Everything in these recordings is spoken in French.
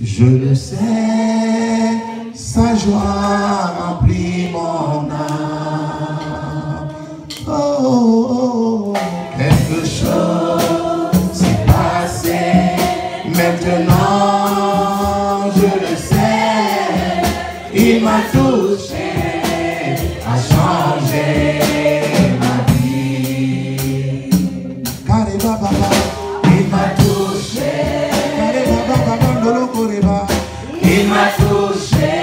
Je le sais, sa joie remplit mon âme. Oh, oh, oh, quelque chose s'est passé. Maintenant, je le sais, il m'a touché, a changé ma vie. Kareba Baba, il m'a touché. Kareba Baba, Bandolo Koreba, il m'a touché.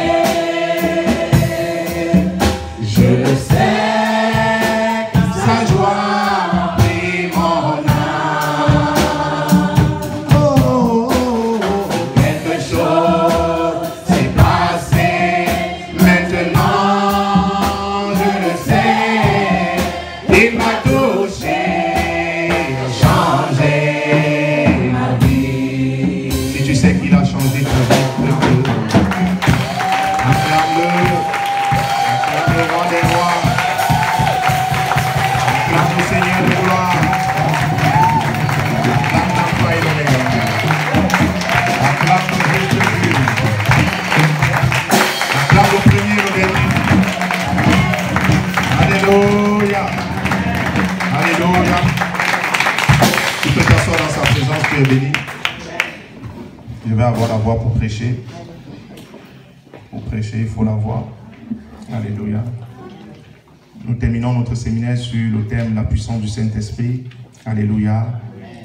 Je le sais, sa joie remplit mon âme. Oh, oh, oh, quelque chose s'est passé. Maintenant, je le sais, il m'a touché, a changé ma vie. Si tu sais qu'il a changé ta vie, acclame-le, acclame-le, roi des rois, acclame le Seigneur de gloire, acclame l'Alpha et l'Oméga, acclame le juste Dieu, acclame le premier et le dernier. Alléluia, alléluia. Tu peux t'asseoir dans sa présence, tu es béni. Je vais avoir la voix pour prêcher. Pour prêcher, il faut la voix. Alléluia. Nous terminons notre séminaire sur le thème la puissance du Saint-Esprit. Alléluia.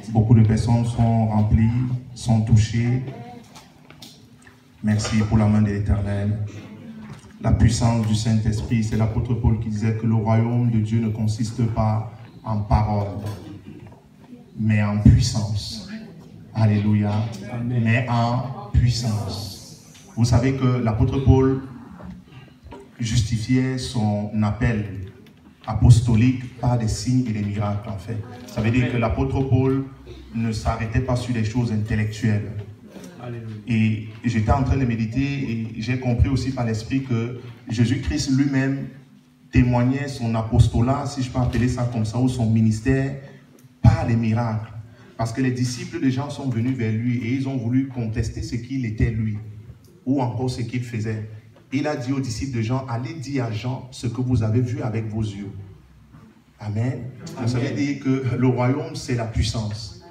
Beaucoup de personnes sont remplies, sont touchées. Merci pour la main de l'Éternel. La puissance du Saint-Esprit, c'est l'apôtre Paul qui disait que le royaume de Dieu ne consiste pas en parole, mais en puissance. Alléluia. Amen. Mais en puissance. Vous savez que l'apôtre Paul justifiait son appel apostolique par des signes et des miracles, en fait. Ça veut dire que l'apôtre Paul ne s'arrêtait pas sur des choses intellectuelles. Et j'étais en train de méditer et j'ai compris aussi par l'Esprit que Jésus-Christ lui-même témoignait son apostolat, si je peux appeler ça comme ça, ou son ministère, par les miracles. Parce que les disciples de Jean sont venus vers lui et ils ont voulu contester ce qu'il était lui, ou encore ce qu'il faisait. Il a dit aux disciples de Jean, allez dire à Jean ce que vous avez vu avec vos yeux. Amen. Amen. Ça veut dire que le royaume, c'est la puissance.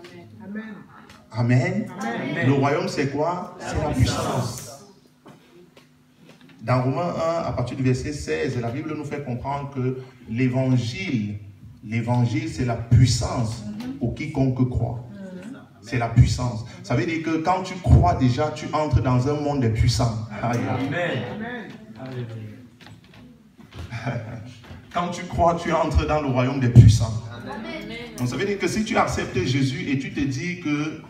Amen. Amen. Amen. Le royaume, c'est quoi? C'est la puissance. Dans Romains 1, à partir du verset 16, la Bible nous fait comprendre que l'évangile, c'est la puissance pour quiconque croit. C'est la puissance. Ça veut dire que quand tu crois déjà, tu entres dans un monde des puissants. Amen. Amen. Quand tu crois, tu entres dans le royaume des puissants. Donc ça veut dire que si tu as accepté Jésus et tu te dis que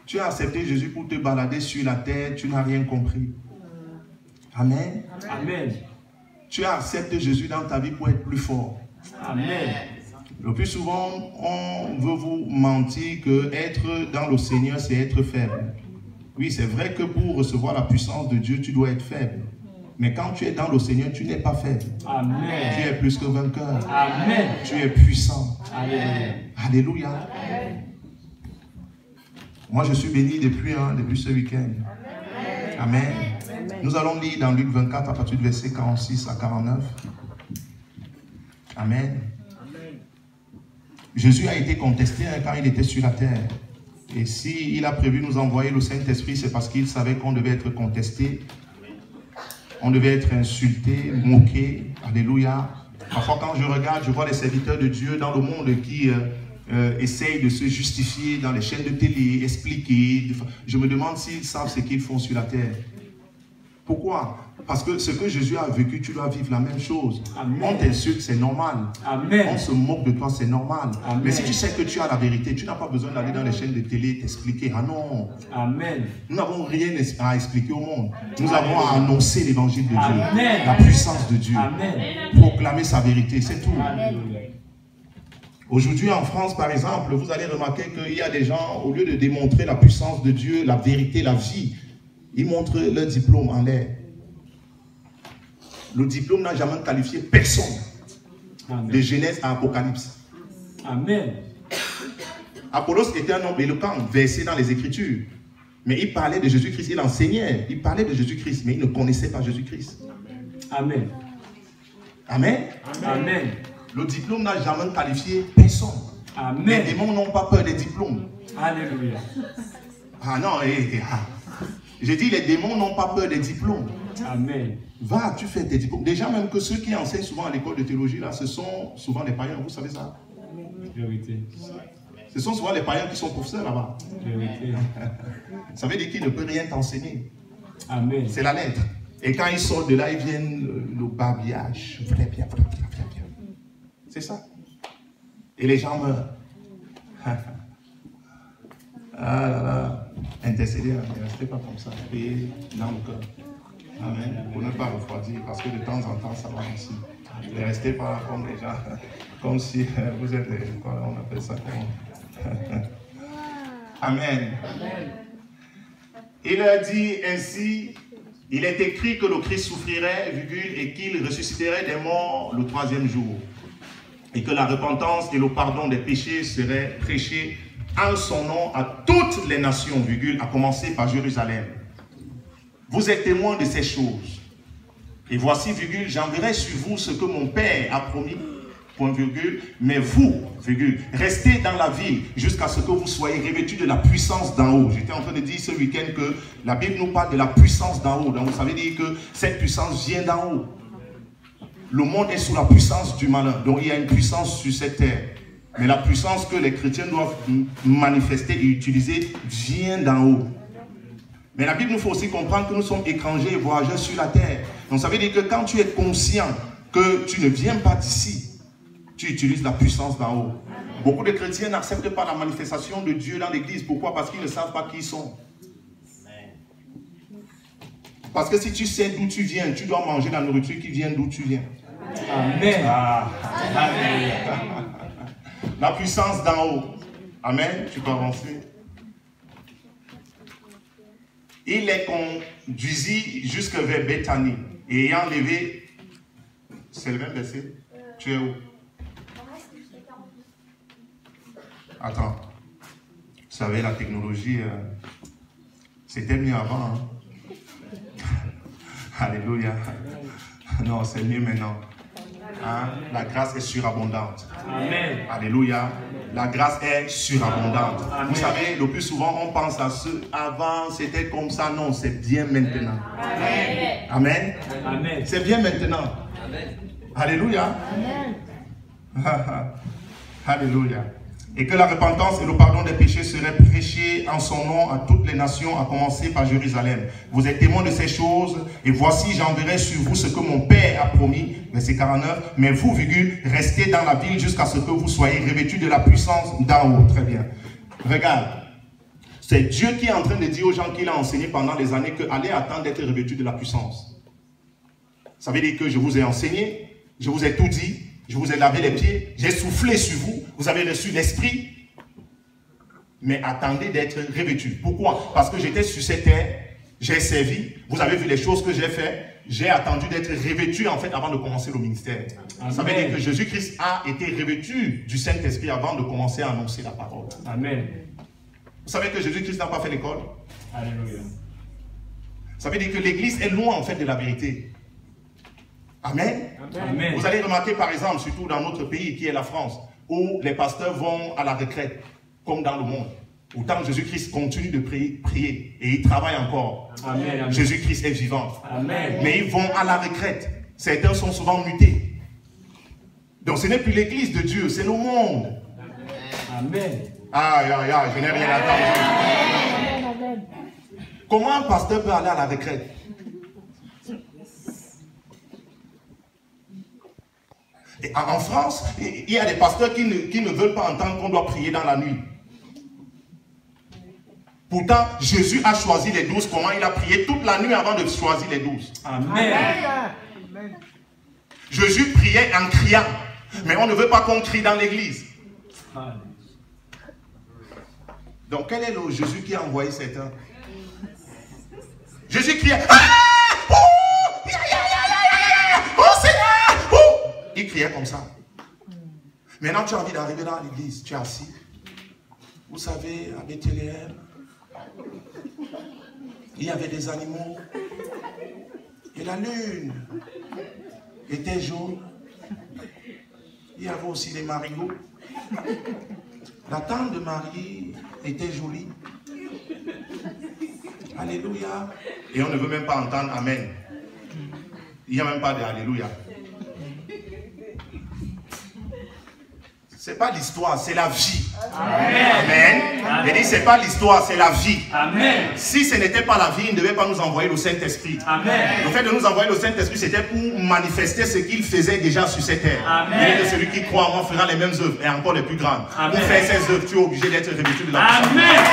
tu as accepté Jésus pour te balader sur la terre, tu n'as rien compris. Amen. Amen. Tu as accepté Jésus dans ta vie pour être plus fort. Amen. Le plus souvent, on veut vous mentir que être dans le Seigneur, c'est être faible. Oui, c'est vrai que pour recevoir la puissance de Dieu, tu dois être faible. Mais quand tu es dans le Seigneur, tu n'es pas faible. Amen. Tu es plus que vainqueur. Amen. Tu es puissant. Amen. Alléluia. Amen. Moi, je suis béni depuis ce week-end. Amen. Amen. Nous allons lire dans Luc 24 à partir du verset 46 à 49. Amen. Jésus a été contesté quand il était sur la terre. Et s'il a prévu nous envoyer le Saint-Esprit, c'est parce qu'il savait qu'on devait être contesté. On devait être insulté, moqué. Alléluia. Parfois, quand je regarde, je vois les serviteurs de Dieu dans le monde qui essayent de se justifier dans les chaînes de télé, expliquer. Je me demande s'ils savent ce qu'ils font sur la terre. Pourquoi? Parce que ce que Jésus a vécu, tu dois vivre la même chose. Amen. On t'insulte, c'est normal. Amen. On se moque de toi, c'est normal. Amen. Mais si tu sais que tu as la vérité, tu n'as pas besoin d'aller dans les chaînes de télé t'expliquer. Ah non. Amen. Nous n'avons rien à expliquer au monde. Nous avons à annoncer l'évangile de Dieu. Amen. La puissance de Dieu. Amen. Proclamer sa vérité, c'est tout. Aujourd'hui en France, par exemple, vous allez remarquer qu'il y a des gens, au lieu de démontrer la puissance de Dieu, la vérité, la vie, ils montrent leur diplôme en l'air. Le diplôme n'a jamais qualifié personne. Amen. De Genèse à Apocalypse. Amen. Apollos était un homme éloquent, versé dans les Écritures. Mais il parlait de Jésus-Christ, il enseignait, il parlait de Jésus-Christ, mais il ne connaissait pas Jésus-Christ. Amen. Amen. Amen. Le diplôme n'a jamais qualifié personne. Amen. Les démons n'ont pas peur des diplômes. Alléluia. Ah non, j'ai dit les démons n'ont pas peur des diplômes. Amen. Va, tu fais tes diplômes. Déjà, même que ceux qui enseignent souvent à l'école de théologie, là, ce sont souvent des païens, vous savez ça? Vérité. Ce sont souvent les païens qui sont professeurs là-bas. Vérité. Ça veut dire qu'ils ne peuvent rien t'enseigner. Amen. C'est la lettre. Et quand ils sortent de là, ils viennent le babillage. Très bien, très bien, très bien. C'est ça. Et les gens meurent. Ah là là. Intercéder, ne restez pas comme ça. Et dans le cœur. Amen. Pour ne pas refroidir, parce que de temps en temps, ça va aussi. Ne restez pas là comme les gens, comme si vous êtes les. On appelle ça comment? Amen. Il a dit ainsi, il est écrit que le Christ souffrirait, virgule, et qu'il ressusciterait des morts le 3e jour. Et que la repentance et le pardon des péchés seraient prêchés en son nom à toutes les nations, virgule, à commencer par Jérusalem. Vous êtes témoins de ces choses. Et voici, virgule, j'enverrai sur vous ce que mon Père a promis, point virgule, mais vous, virgule, restez dans la ville jusqu'à ce que vous soyez revêtus de la puissance d'en haut. J'étais en train de dire ce week-end que la Bible nous parle de la puissance d'en haut. Donc vous savez dire que cette puissance vient d'en haut. Le monde est sous la puissance du malin. Donc il y a une puissance sur cette terre. Mais la puissance que les chrétiens doivent manifester et utiliser vient d'en haut. Mais la Bible nous faut aussi comprendre que nous sommes étrangers et voyageurs sur la terre. Donc ça veut dire que quand tu es conscient que tu ne viens pas d'ici, tu utilises la puissance d'en haut. Beaucoup de chrétiens n'acceptent pas la manifestation de Dieu dans l'église. Pourquoi? Parce qu'ils ne savent pas qui ils sont. Parce que si tu sais d'où tu viens, tu dois manger la nourriture qui vient d'où tu viens. Amen. Amen. La puissance d'en haut. Amen. Tu peux avancer. Il les conduisit jusque vers Bethanie. Et ayant levé... C'est le même verset? Tu es où? Attends. Vous savez, la technologie, c'était mieux avant. Hein? Alléluia. Non, c'est mieux maintenant. Hein? La grâce est surabondante. Amen. Alléluia. La grâce est surabondante. Amen. Vous savez, le plus souvent, on pense à ce avant, c'était comme ça. Non, c'est bien maintenant. Amen. Amen. Amen. C'est bien maintenant. Amen. Alléluia. Amen. Alléluia. Et que la repentance et le pardon des péchés seraient prêchés en son nom à toutes les nations, à commencer par Jérusalem. Vous êtes témoins de ces choses, et voici, j'enverrai sur vous ce que mon Père a promis, verset 49, mais vous, virgule, restez dans la ville jusqu'à ce que vous soyez revêtus de la puissance d'en haut. Très bien. Regarde, c'est Dieu qui est en train de dire aux gens qu'il a enseigné pendant des années que allez attendre d'être revêtus de la puissance. Ça veut dire que je vous ai enseigné, je vous ai tout dit, je vous ai lavé les pieds, j'ai soufflé sur vous, vous avez reçu l'esprit, mais attendez d'être revêtus. Pourquoi? Parce que j'étais sur cette terre, j'ai servi, vous avez vu les choses que j'ai fait, j'ai attendu d'être revêtu en fait avant de commencer le ministère. Amen. Ça veut dire que Jésus-Christ a été revêtu du Saint-Esprit avant de commencer à annoncer la parole. Amen. Vous savez que Jésus-Christ n'a pas fait l'école? Alléluia. Ça veut dire que l'église est loin en fait de la vérité. Amen. Amen. Vous allez remarquer par exemple, surtout dans notre pays qui est la France, où les pasteurs vont à la retraite, comme dans le monde. Autant Jésus-Christ continue de prier et il travaille encore. Amen. Jésus-Christ est vivant. Amen. Mais ils vont à la retraite. Certains sont souvent mutés. Donc ce n'est plus l'église de Dieu, c'est le monde. Amen. Je n'ai rien entendu. Comment un pasteur peut aller à la retraite? Et en France, il y a des pasteurs qui ne veulent pas entendre qu'on doit prier dans la nuit. Pourtant, Jésus a choisi les 12. Comment il a prié toute la nuit avant de choisir les 12. Amen. Jésus priait en criant. Mais on ne veut pas qu'on crie dans l'église. Donc, quel est le Jésus qui a envoyé Satan? Jésus criait. Il criait comme ça. Maintenant, tu as envie d'arriver dans l'église. Tu es assis. Vous savez, à Bethléem, il y avait des animaux. Et la lune était jaune. Il y avait aussi des marigots. La tante de Marie était jolie. Alléluia. Et on ne veut même pas entendre Amen. Il n'y a même pas de Alléluia. Ce n'est pas l'histoire, c'est la vie. Amen. Amen. Il dit, ce n'est pas l'histoire, c'est la vie. Amen. Si ce n'était pas la vie, il ne devait pas nous envoyer le Saint-Esprit. Le fait de nous envoyer le Saint-Esprit, c'était pour manifester ce qu'il faisait déjà sur cette terre. Amen. Il dit que celui qui croit en moi fera les mêmes œuvres et encore les plus grandes. Amen. Pour faire ces œuvres, tu es obligé d'être revêtu de la puissance. Amen.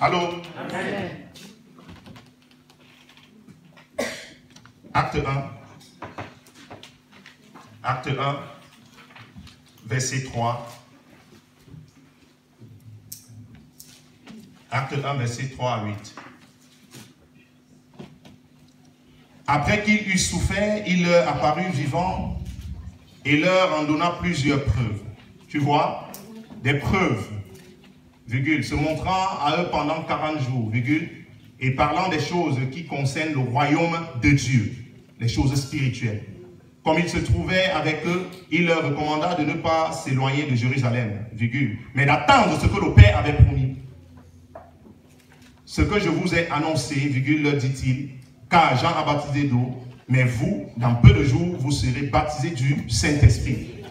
Allô? Amen. Acte 1. Acte 1, verset 3. Acte 1, verset 3 à 8. Après qu'il eut souffert, il leur apparut vivant et leur en donna plusieurs preuves. Tu vois, des preuves, virgule, se montrant à eux pendant 40 jours, virgule, et parlant des choses qui concernent le royaume de Dieu, les choses spirituelles. Comme il se trouvait avec eux, il leur recommanda de ne pas s'éloigner de Jérusalem, virgule, mais d'attendre ce que le Père avait promis. Ce que je vous ai annoncé, virgule, leur dit-il, car Jean a baptisé d'eau, mais vous, dans peu de jours, vous serez baptisés du Saint-Esprit.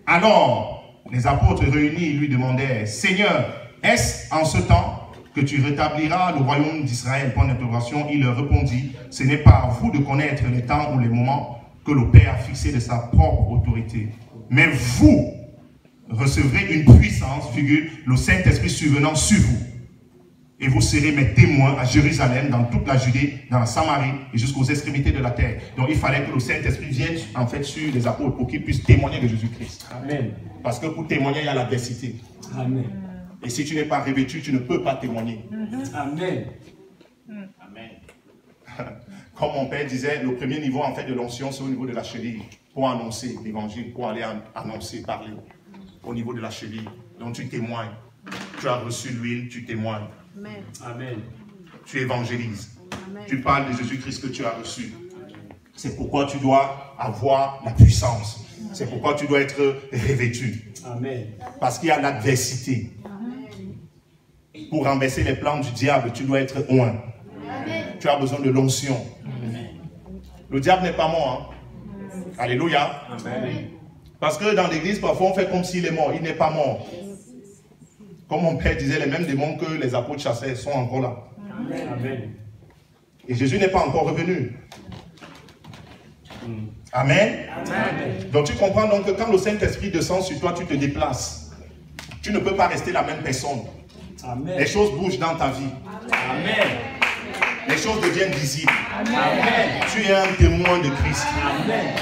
Alors, les apôtres réunis lui demandèrent, Seigneur, est-ce en ce temps que tu rétabliras le royaume d'Israël? Point d'interrogation. Il leur répondit, ce n'est pas à vous de connaître les temps ou les moments que le Père a fixé de sa propre autorité. Mais vous recevrez une puissance, virgule, le Saint-Esprit survenant sur vous. Et vous serez mes témoins à Jérusalem, dans toute la Judée, dans la Samarie et jusqu'aux extrémités de la terre. Donc il fallait que le Saint-Esprit vienne en fait sur les apôtres pour qu'ils puissent témoigner de Jésus-Christ. Amen. Parce que pour témoigner, il y a l'adversité. Amen. Et si tu n'es pas revêtu, tu ne peux pas témoigner. Amen. Amen. Comme mon père disait, le premier niveau en fait de l'onction, c'est au niveau de la cheville, pour annoncer l'évangile, pour aller annoncer, parler, au niveau de la cheville. Donc tu témoignes. Tu as reçu l'huile, tu témoignes. Amen. Amen. Tu évangélises. Amen. Tu parles de Jésus-Christ que tu as reçu. C'est pourquoi tu dois avoir la puissance. C'est pourquoi tu dois être revêtu. Amen. Parce qu'il y a l'adversité. Pour renverser les plans du diable, tu dois être oint. Tu as besoin de l'onction. Le diable n'est pas mort. Hein? Alléluia. Amen. Parce que dans l'église, parfois, on fait comme s'il est mort. Il n'est pas mort. Comme mon père disait, les mêmes démons que les apôtres chassaient sont encore là. Amen. Et Jésus n'est pas encore revenu. Amen. Amen. Donc tu comprends donc que quand le Saint-Esprit descend sur toi, tu te déplaces. Tu ne peux pas rester la même personne. Amen. Les choses bougent dans ta vie. Amen. Les choses deviennent visibles. Amen. Tu es un témoin de Christ. Amen.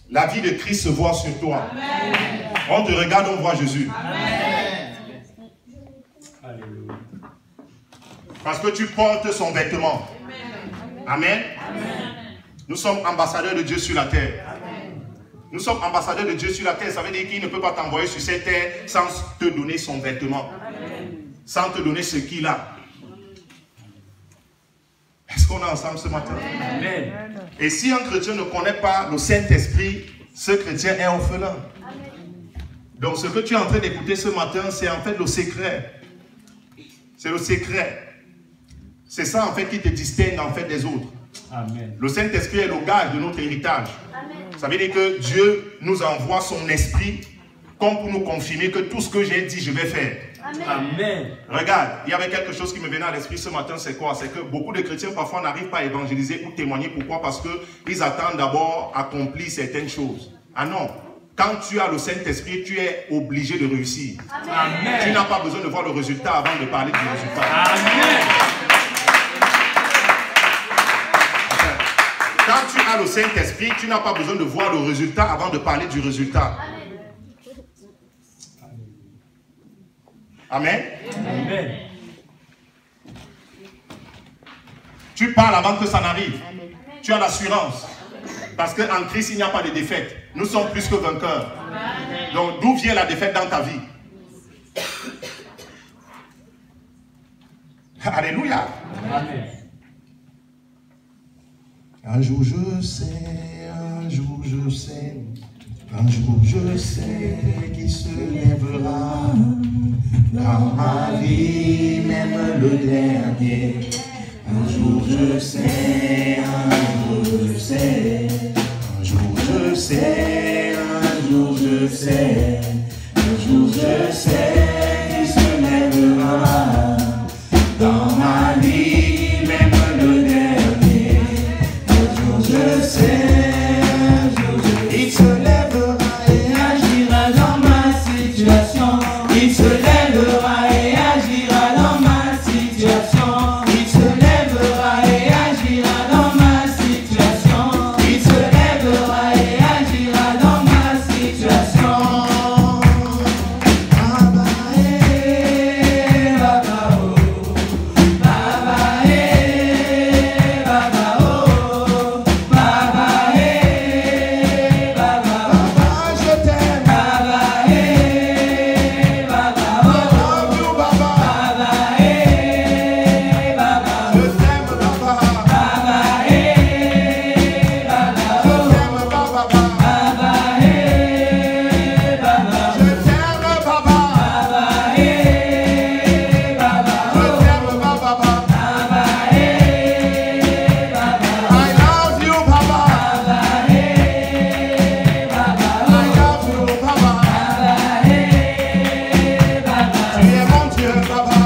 La vie de Christ se voit sur toi. Amen. On te regarde, on voit Jésus. Amen. Parce que tu portes son vêtement. Amen. Amen. Nous sommes ambassadeurs de Dieu sur la terre. Amen. Nous sommes ambassadeurs de Dieu sur la terre. Ça veut dire qu'il ne peut pas t'envoyer sur cette terre sans te donner son vêtement. Amen. Sans te donner ce qu'il a. Est-ce qu'on est ensemble ce matin? Amen. Et si un chrétien ne connaît pas le Saint-Esprit, ce chrétien est orphelin. Amen. Donc ce que tu es en train d'écouter ce matin, c'est en fait le secret. C'est le secret. C'est ça en fait qui te distingue en fait des autres. Amen. Le Saint-Esprit est le gage de notre héritage. Amen. Ça veut dire que Dieu nous envoie son esprit comme pour nous confirmer que tout ce que j'ai dit, je vais faire. Amen. Amen. Regarde, il y avait quelque chose qui me venait à l'esprit ce matin, c'est quoi? C'est que beaucoup de chrétiens parfois n'arrivent pas à évangéliser ou témoigner. Pourquoi? Parce qu'ils attendent d'abord à accomplir certaines choses. Ah non, quand tu as le Saint-Esprit, tu es obligé de réussir. Amen. Tu n'as pas besoin de voir le résultat avant de parler du résultat. Amen. Quand tu as le Saint-Esprit, tu n'as pas besoin de voir le résultat avant de parler du résultat. Amen. Amen. Tu parles avant que ça n'arrive. Tu as l'assurance. Parce qu'en Christ, il n'y a pas de défaite. Nous sommes plus que vainqueurs. Donc, d'où vient la défaite dans ta vie? Alléluia. Amen. Un jour je sais, un jour je sais, un jour je sais qui se lèvera dans ma vie, même le dernier. Un jour je sais, un jour je sais, un jour je sais, un jour je sais, un jour je sais qui se lèvera dans ma vie, même le dernier. Un jour je sais, un jour il se lèvera et agira dans ma situation. Il se lèvera et agira dans ma situation. Il se lèvera et agira dans ma situation. Il se lèvera et agira dans ma situation. Baba Baba oh, Baba Baba oh, Baba Baba je t'aime. Baba Baba oh, I love you Baba. Baba Baba je t'aime Baba. Baba je t'aime Baba. Baba je t'aime Baba. I love you Baba. Tu es mon Dieu Baba.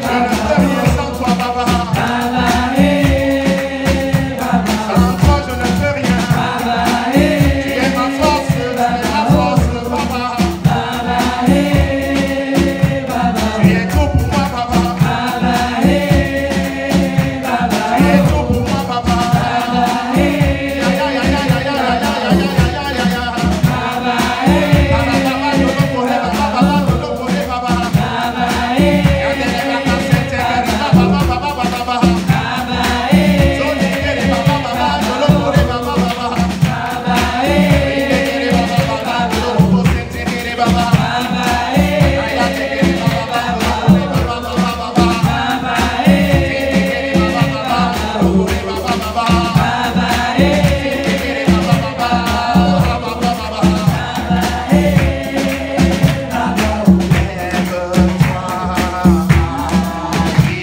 Je ne peux rien sans toi Baba. Sans toi je ne peux rien. Tu es ma force, tu es ma force Baba. Tu es tout pour moi Baba. Tu es tout pour moi Baba.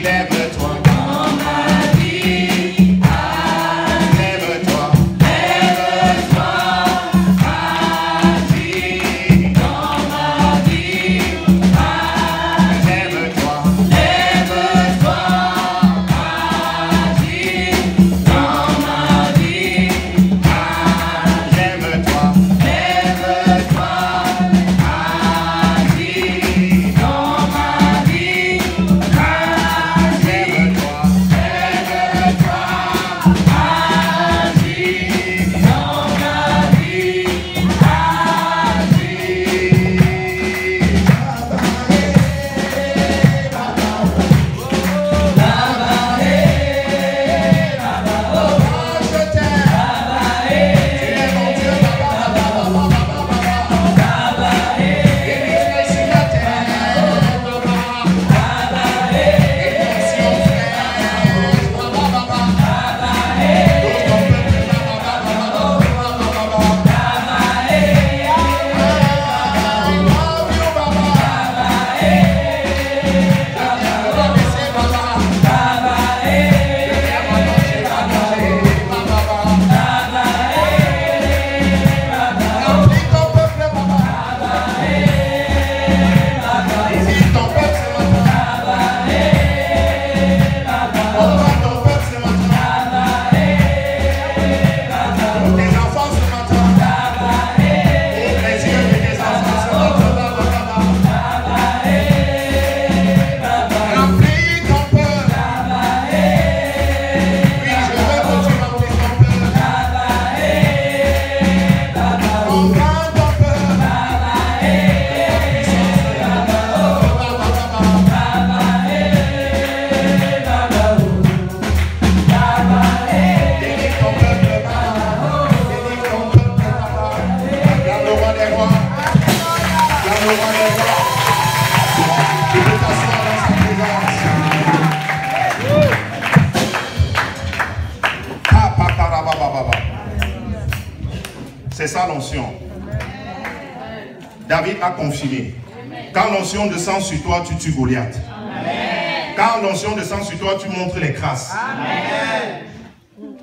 Lève-toi dans ma vie, lève-toi, lève-toi, agis dans ma vie, lève-toi, lève-toi, agis dans ma vie, lève-toi, lève-toi, agis dans ma vie. Tu peux t'asseoir dans C'est ça l'onction. David a confirmé. Quand l'onction descend sur toi, tu tues Goliath. Quand l'onction descend sur toi, tu montres les crasses.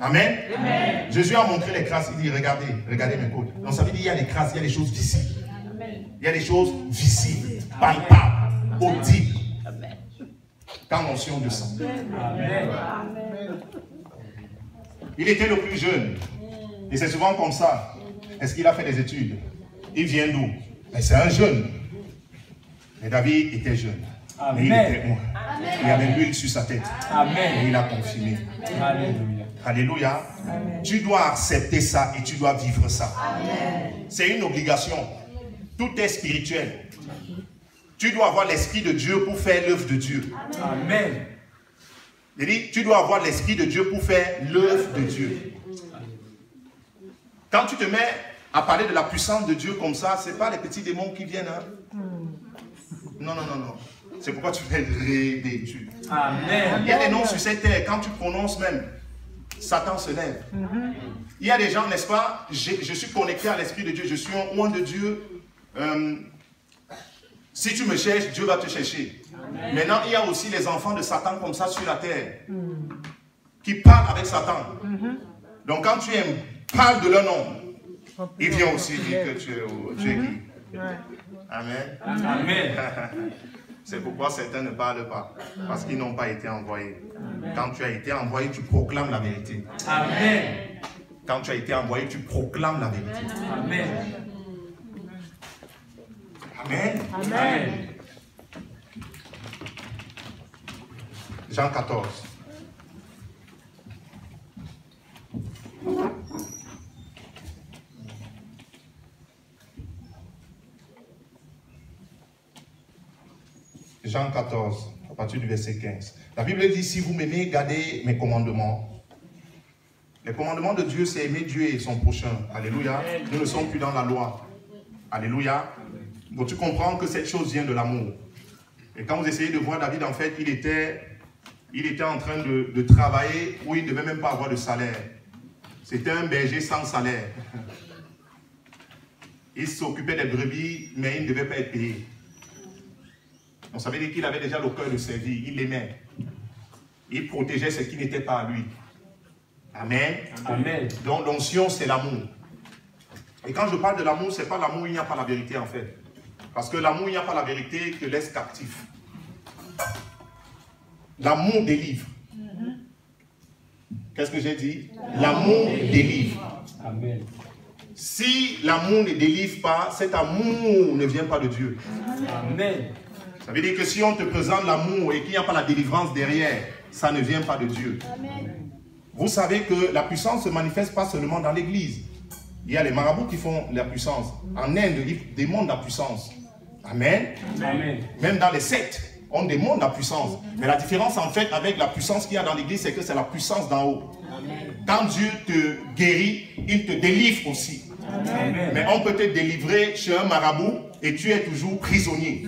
Amen. Jésus a montré les crasses. Il dit, regardez, regardez mes côtes. Donc ça veut dire qu'il y a des crasses, il y a des choses visibles. Il y a des choses visibles, palpables, audibles. Quand l'onction descend. Il était le plus jeune. Et c'est souvent comme ça. Est-ce qu'il a fait des études? Il vient d'où? Mais c'est un jeune. Mais David était jeune. Mais il était bon. Il y avait l'huile sur sa tête. Et il a confirmé. Alléluia. Alléluia. Tu dois accepter ça et tu dois vivre ça. C'est une obligation. Tout est spirituel. Tu dois avoir l'esprit de Dieu pour faire l'œuvre de Dieu. Amen. Il dit, tu dois avoir l'esprit de Dieu pour faire l'œuvre de Dieu. Quand tu te mets à parler de la puissance de Dieu comme ça, ce n'est pas les petits démons qui viennent. Hein? Non, non, non, non. C'est pourquoi tu fais rêver. Amen. Il y a des noms sur cette terre, quand tu prononces même, Satan se lève. Il y a des gens, n'est-ce pas, je suis connecté à l'esprit de Dieu, je suis un oint de Dieu. Si tu me cherches, Dieu va te chercher. Maintenant, il y a aussi les enfants de Satan comme ça sur la terre, qui parlent avec Satan. Donc quand tu aimes, parle de leur nom. Il vient aussi dire que tu es qui? Amen. Amen. C'est pourquoi certains ne parlent pas, parce qu'ils n'ont pas été envoyés. Quand tu as été envoyé, tu proclames la vérité. Amen. Quand tu as été envoyé, tu proclames la vérité. Amen. Amen. Amen. Jean 14. Jean 14, à partir du verset 15. La Bible dit, si vous m'aimez, gardez mes commandements. Les commandements de Dieu, c'est aimer Dieu et son prochain. Alléluia. Nous ne sommes plus dans la loi. Alléluia. Donc tu comprends que cette chose vient de l'amour. Et quand vous essayez de voir David, en fait, il était en train de travailler où il ne devait même pas avoir de salaire. C'était un berger sans salaire. Il s'occupait des brebis, mais il ne devait pas être payé. Donc ça veut dire qu'il avait déjà le cœur de servir, il l'aimait. Il protégeait ce qui n'était pas à lui. Amen. Amen. Donc l'onction, c'est l'amour. Et quand je parle de l'amour, ce n'est pas l'amour, il n'y a pas la vérité en fait. Parce que l'amour, il n'y a pas la vérité, te laisse captif. L'amour délivre. Qu'est-ce que j'ai dit? L'amour délivre. Amen. Si l'amour ne délivre pas, cet amour ne vient pas de Dieu. Amen. Ça veut dire que si on te présente l'amour et qu'il n'y a pas la délivrance derrière, ça ne vient pas de Dieu. Amen. Vous savez que la puissance ne se manifeste pas seulement dans l'église. Il y a les marabouts qui font la puissance. En Inde, ils démontrent la puissance. Amen. Amen. Même dans les sectes, on démontre la puissance. Mais la différence en fait avec la puissance qu'il y a dans l'église, c'est que c'est la puissance d'en haut. Quand Dieu te guérit, il te délivre aussi. Amen. Mais on peut te délivrer chez un marabout et tu es toujours prisonnier.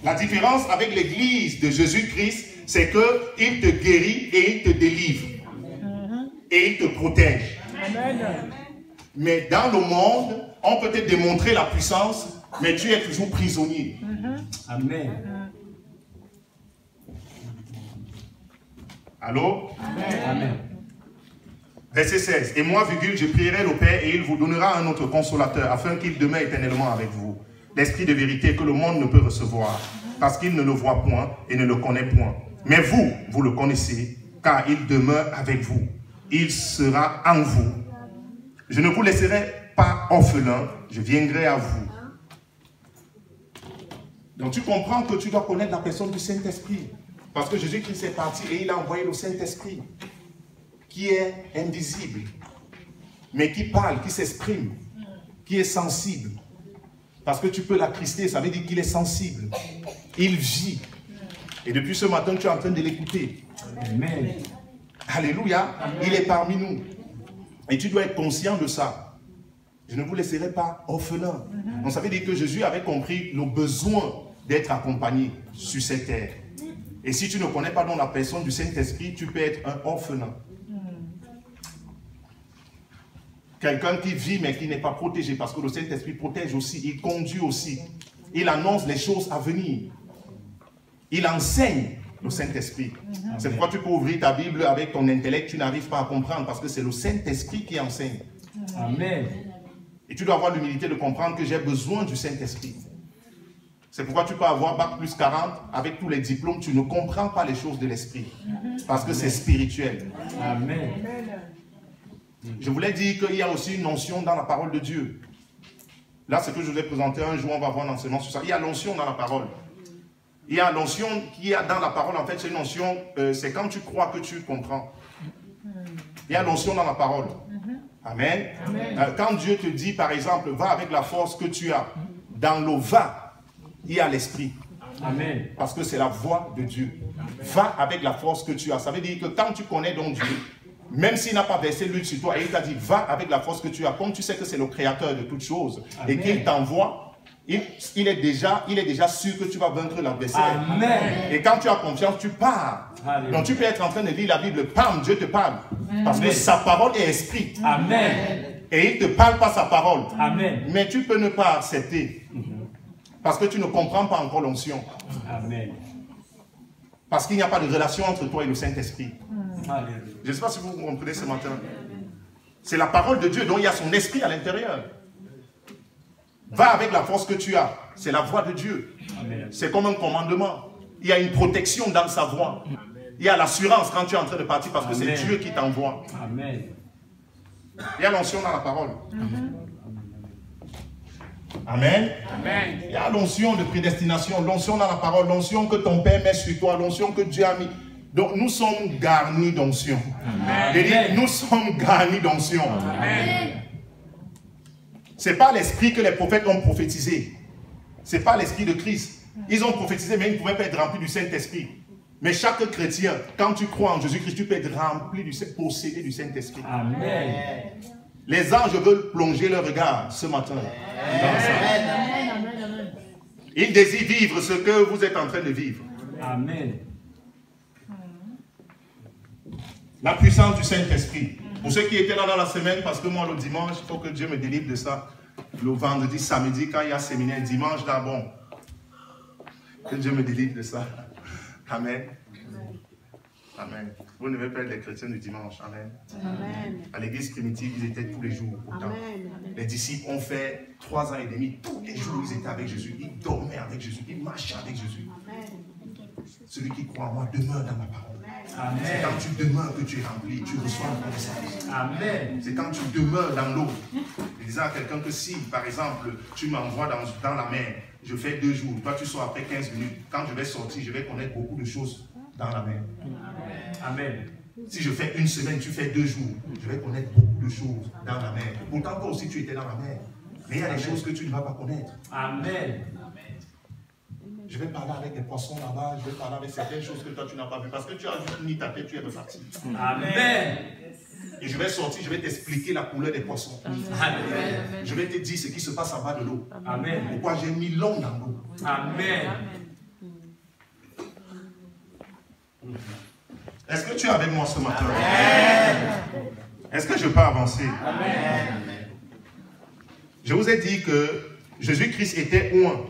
La différence avec l'église de Jésus-Christ, c'est qu'il te guérit et il te délivre. Et il te protège. Mais dans le monde, on peut te démontrer la puissance, mais tu es toujours prisonnier. Amen. Allô? Amen. Verset 16. Et moi, virgule, je prierai le Père et il vous donnera un autre consolateur afin qu'il demeure éternellement avec vous. L'esprit de vérité que le monde ne peut recevoir parce qu'il ne le voit point et ne le connaît point. Mais vous, vous le connaissez car il demeure avec vous. Il sera en vous. Je ne vous laisserai pas orphelin, je viendrai à vous. Donc tu comprends que tu dois connaître la personne du Saint-Esprit. Parce que Jésus-Christ est parti et il a envoyé le Saint-Esprit qui est invisible, mais qui parle, qui s'exprime, qui est sensible. Parce que tu peux l'attrister, ça veut dire qu'il est sensible. Il vit. Et depuis ce matin, tu es en train de l'écouter. Amen. Alléluia. Il est parmi nous. Et tu dois être conscient de ça. Je ne vous laisserai pas orphelin. Donc ça veut dire que Jésus avait compris le besoin d'être accompagné sur cette terre. Et si tu ne connais pas dans la personne du Saint-Esprit, tu peux être un orphelin. quelqu'un qui vit mais qui n'est pas protégé, parce que le Saint-Esprit protège aussi, il conduit aussi. Il annonce les choses à venir. Il enseigne, le Saint-Esprit. C'est pourquoi tu peux ouvrir ta Bible avec ton intellect, tu n'arrives pas à comprendre, parce que c'est le Saint-Esprit qui enseigne. Amen. Et tu dois avoir l'humilité de comprendre que j'ai besoin du Saint-Esprit. C'est pourquoi tu peux avoir Bac plus 40, avec tous les diplômes, tu ne comprends pas les choses de l'Esprit. Parce que c'est spirituel. Amen. Je voulais dire qu'il y a aussi une onction dans la parole de Dieu. Là, ce que je vous ai présenté un jour, on va voir un enseignement sur ça. Il y a l'onction dans la parole. Il y a l'onction qu'il y a dans la parole, en fait, c'est une onction, c'est quand tu crois que tu comprends. Il y a l'onction dans la parole. Amen. Quand Dieu te dit, par exemple, va avec la force que tu as, dans le va, il y a l'esprit. Amen. Parce que c'est la voix de Dieu. Va avec la force que tu as. Ça veut dire que quand tu connais donc Dieu, même s'il n'a pas versé l'huile sur toi et il t'a dit, va avec la force que tu as, comme tu sais que c'est le créateur de toutes choses, et qu'il t'envoie, il est déjà sûr que tu vas vaincre l'adversaire. Et quand tu as confiance, tu pars. Amen. Donc tu peux être en train de lire la Bible, pam, Dieu te parle. Parce que sa parole est esprit. Amen. Et il ne te parle pas sa parole. Amen. Mais tu peux ne pas accepter. Parce que tu ne comprends pas encore l'onction. Amen. Parce qu'il n'y a pas de relation entre toi et le Saint-Esprit. Je ne sais pas si vous comprenez ce matin. C'est la parole de Dieu, donc il y a son esprit à l'intérieur. Va avec la force que tu as. C'est la voix de Dieu. C'est comme un commandement. Il y a une protection dans sa voix. Il y a l'assurance quand tu es en train de partir parce que c'est Dieu qui t'envoie. Amen. Il y a l'onction dans la parole. Amen. Amen. Il y a l'onction de prédestination, l'onction dans la parole, l'onction que ton Père met sur toi, l'onction que Dieu a mis. Donc nous sommes garnis d'onction. Nous sommes garnis d'onction. Ce n'est pas l'esprit que les prophètes ont prophétisé. Ce n'est pas l'esprit de Christ. Ils ont prophétisé, mais ils ne pouvaient pas être remplis du Saint-Esprit. Mais chaque chrétien, quand tu crois en Jésus-Christ, tu peux être rempli possédé du Saint-Esprit. Amen. Les anges veulent plonger leur regard ce matin. Ils désirent vivre ce que vous êtes en train de vivre. Amen. La puissance du Saint-Esprit. Pour ceux qui étaient là dans la semaine, parce que moi le dimanche, il faut que Dieu me délivre de ça. Le vendredi, samedi, quand il y a séminaire, dimanche, là, bon. Que Dieu me délivre de ça. Amen. Amen. Vous ne devez pas être des chrétiens du dimanche. Amen. Amen. À l'église primitive, ils étaient tous les jours. Les disciples ont fait 3 ans et demi. Tous les jours, ils étaient avec Jésus. Ils dormaient avec Jésus. Ils marchaient avec Jésus. Amen. Celui qui croit en moi demeure dans ma parole. C'est quand tu demeures que tu es rempli, tu reçois le message. Amen. C'est quand tu demeures dans l'eau. Je disais à quelqu'un que si, par exemple, tu m'envoies dans la mer, je fais 2 jours, toi tu sors après 15 minutes. Quand je vais sortir, je vais connaître beaucoup de choses dans la mer. Amen. Si je fais 1 semaine, tu fais 2 jours, je vais connaître beaucoup de choses dans la mer. Pourtant, toi aussi, tu étais dans la mer. Mais il y a des choses que tu ne vas pas connaître. Amen. Je vais parler avec des poissons là-bas, je vais parler avec certaines choses que toi tu n'as pas vues. Parce que tu as juste mis ta tête, tu es reparti. Amen. Et je vais sortir, je vais t'expliquer la couleur des poissons. Amen. Je vais te dire ce qui se passe en bas de l'eau. Amen. Pourquoi j'ai mis l'homme dans l'eau. Amen. Est-ce que tu es avec moi ce matin? Est-ce que je peux avancer? Amen. Je vous ai dit que Jésus-Christ était oint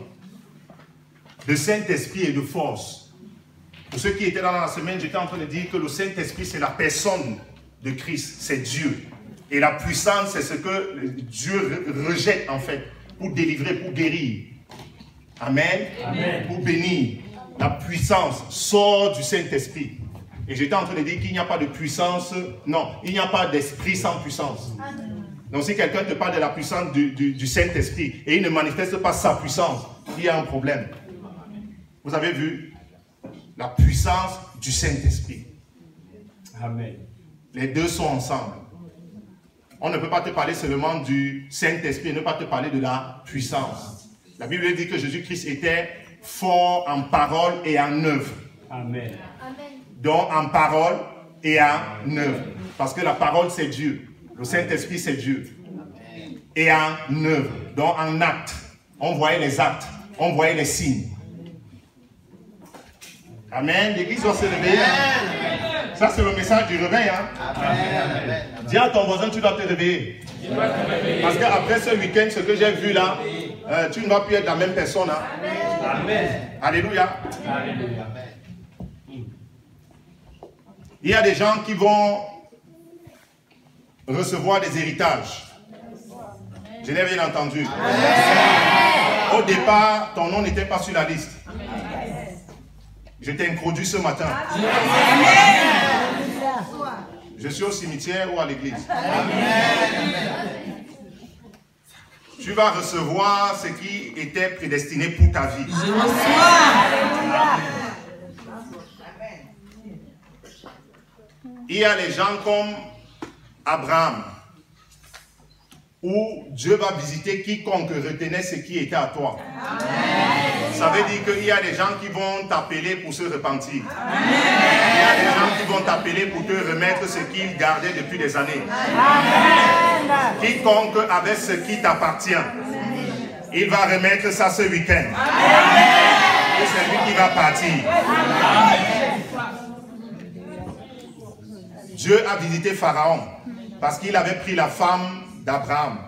de Saint-Esprit et de force. Pour ceux qui étaient là dans la semaine, j'étais en train de dire que le Saint-Esprit, c'est la personne de Christ, c'est Dieu. Et la puissance, c'est ce que Dieu rejette en fait, pour délivrer, pour guérir. Amen. Amen. Pour bénir. La puissance sort du Saint-Esprit. Et j'étais en train de dire qu'il n'y a pas de puissance, non, il n'y a pas d'esprit sans puissance. Donc si quelqu'un te parle de la puissance du Saint-Esprit et il ne manifeste pas sa puissance, il y a un problème. Vous avez vu la puissance du Saint-Esprit. Amen. Les deux sont ensemble. On ne peut pas te parler seulement du Saint-Esprit et ne pas te parler de la puissance. La Bible dit que Jésus-Christ était fort en parole et en œuvre. Amen. Donc en parole et en œuvre. Parce que la parole c'est Dieu. Le Saint-Esprit c'est Dieu. Et en œuvre. Donc en acte. On voyait les actes. On voyait les signes. Amen. L'église doit se réveiller. Ça, c'est le message du réveil. Hein? Amen. Dis à ton voisin, tu dois te réveiller. Parce qu'après ce week-end, ce que j'ai vu là, tu ne vas plus être la même personne. Hein? Amen. Alléluia. Alléluia. Il y a des gens qui vont recevoir des héritages. Je n'ai rien entendu. Amen. Au départ, ton nom n'était pas sur la liste. Je t'ai introduit ce matin. Amen. Je suis au cimetière ou à l'église. Tu vas recevoir ce qui était prédestiné pour ta vie. Je reçois. Il y a des gens comme Abraham, où Dieu va visiter quiconque retenait ce qui était à toi. Amen. Ça veut dire qu'il y a des gens qui vont t'appeler pour se repentir. Amen. Il y a des gens qui vont t'appeler pour te remettre ce qu'ils gardaient depuis des années. Amen. Quiconque avait ce qui t'appartient, il va remettre ça ce week-end. Et c'est lui qui va partir. Amen. Dieu a visité Pharaon parce qu'il avait pris la femme d'Abraham.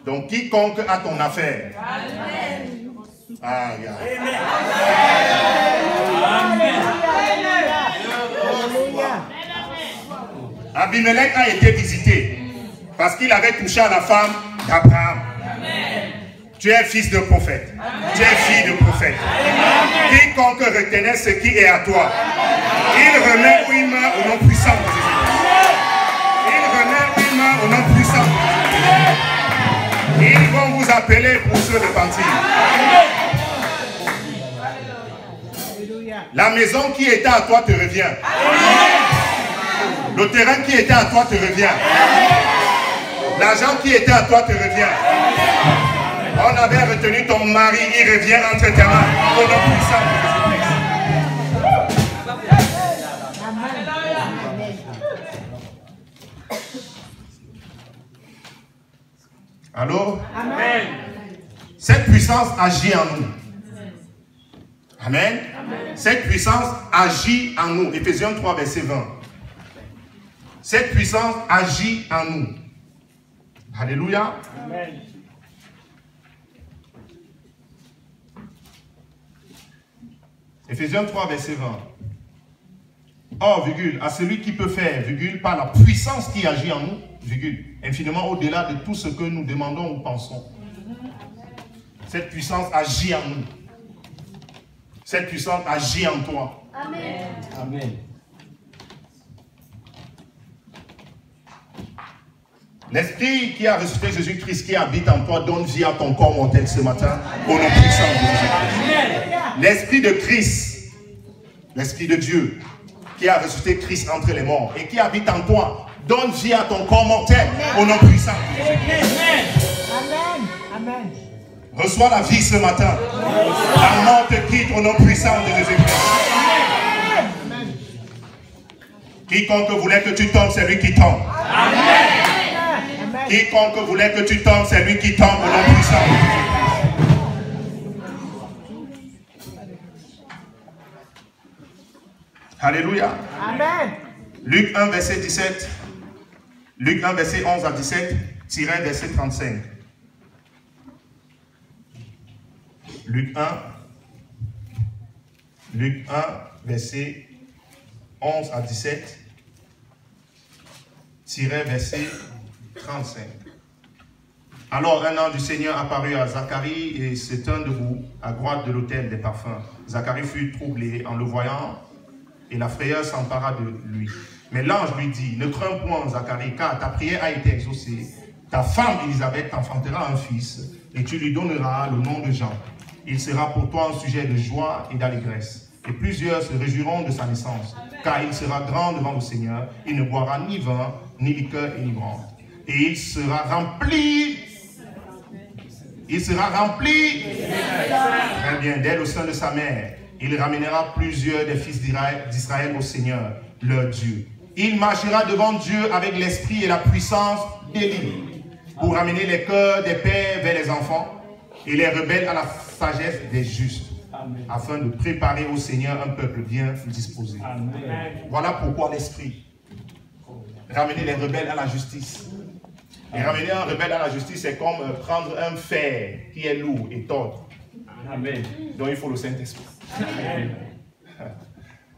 Donc, quiconque a ton affaire. Amen. Amen. Abimelech a été visité parce qu'il avait touché à la femme d'Abraham. Tu es fils de prophète. Amen. Tu es fille de prophète. Amen. Quiconque retenait ce qui est à toi, il remet ou il meurt au nom puissant de Jésus. Il remet ou il meurt au nom puissant de Jésus. Ils vont vous appeler pour se repentir. La maison qui était à toi te revient. Le terrain qui était à toi te revient. L'argent qui était à toi te revient. On avait retenu ton mari, il revient entre tes mains au nom puissant de Jésus-Christ. Allô? Amen. Cette puissance agit en nous. Amen. Amen. Cette puissance agit en nous. Éphésiens 3, verset 20. Cette puissance agit en nous. Alléluia. Amen. Éphésiens 3, verset 20. Or, virgule, à celui qui peut faire, virgule, par la puissance qui agit en nous, virgule, infiniment au-delà de tout ce que nous demandons ou pensons. Cette puissance agit en nous. Cette puissance agit en toi. Amen. Amen. L'esprit qui a ressuscité Jésus-Christ, qui habite en toi, donne vie à ton corps mortel ce matin, au nom puissant de Jésus-Christ. L'esprit de Christ, l'esprit de Dieu, qui a ressuscité Christ entre les morts et qui habite en toi, donne vie à ton corps mortel, au nom puissant de Jésus-Christ. Amen. Amen. Reçois la vie ce matin. La mort te quitte au nom puissant de Jésus-Christ. Quiconque voulait que tu tombes, c'est lui qui tombe. Amen. Quiconque voulait que tu tombes, c'est lui qui tombe au nom puissant de Jésus-Christ. Alléluia. Amen. Luc 1, verset 17. Luc 1, verset 11 à 17, tiré verset 35. Luc 1, verset 11 à 17, tiré verset 35. Alors un ange du Seigneur apparut à Zacharie et se tint debout à droite de l'autel des parfums. Zacharie fut troublé en le voyant et la frayeur s'empara de lui. Mais l'ange lui dit, ne crains point Zacharie, car ta prière a été exaucée. Ta femme Élisabeth t'enfantera un fils et tu lui donneras le nom de Jean. Il sera pour toi un sujet de joie et d'allégresse. Et plusieurs se réjouiront de sa naissance, car il sera grand devant le Seigneur. Il ne boira ni vin, ni liqueur enivrante. Et il sera rempli. Très bien, dès le sein de sa mère. Il ramènera plusieurs des fils d'Israël au Seigneur, leur Dieu. Il marchera devant Dieu avec l'esprit et la puissance d'Élie, pour ramener les cœurs des pères vers les enfants et les rebelles à la sagesse des justes, afin de préparer au Seigneur un peuple bien disposé. Amen. Voilà pourquoi l'esprit. Ramener les rebelles à la justice. Et ramener un rebelle à la justice, c'est comme prendre un fer qui est lourd et tordre. Amen. Donc il faut le Saint-Esprit.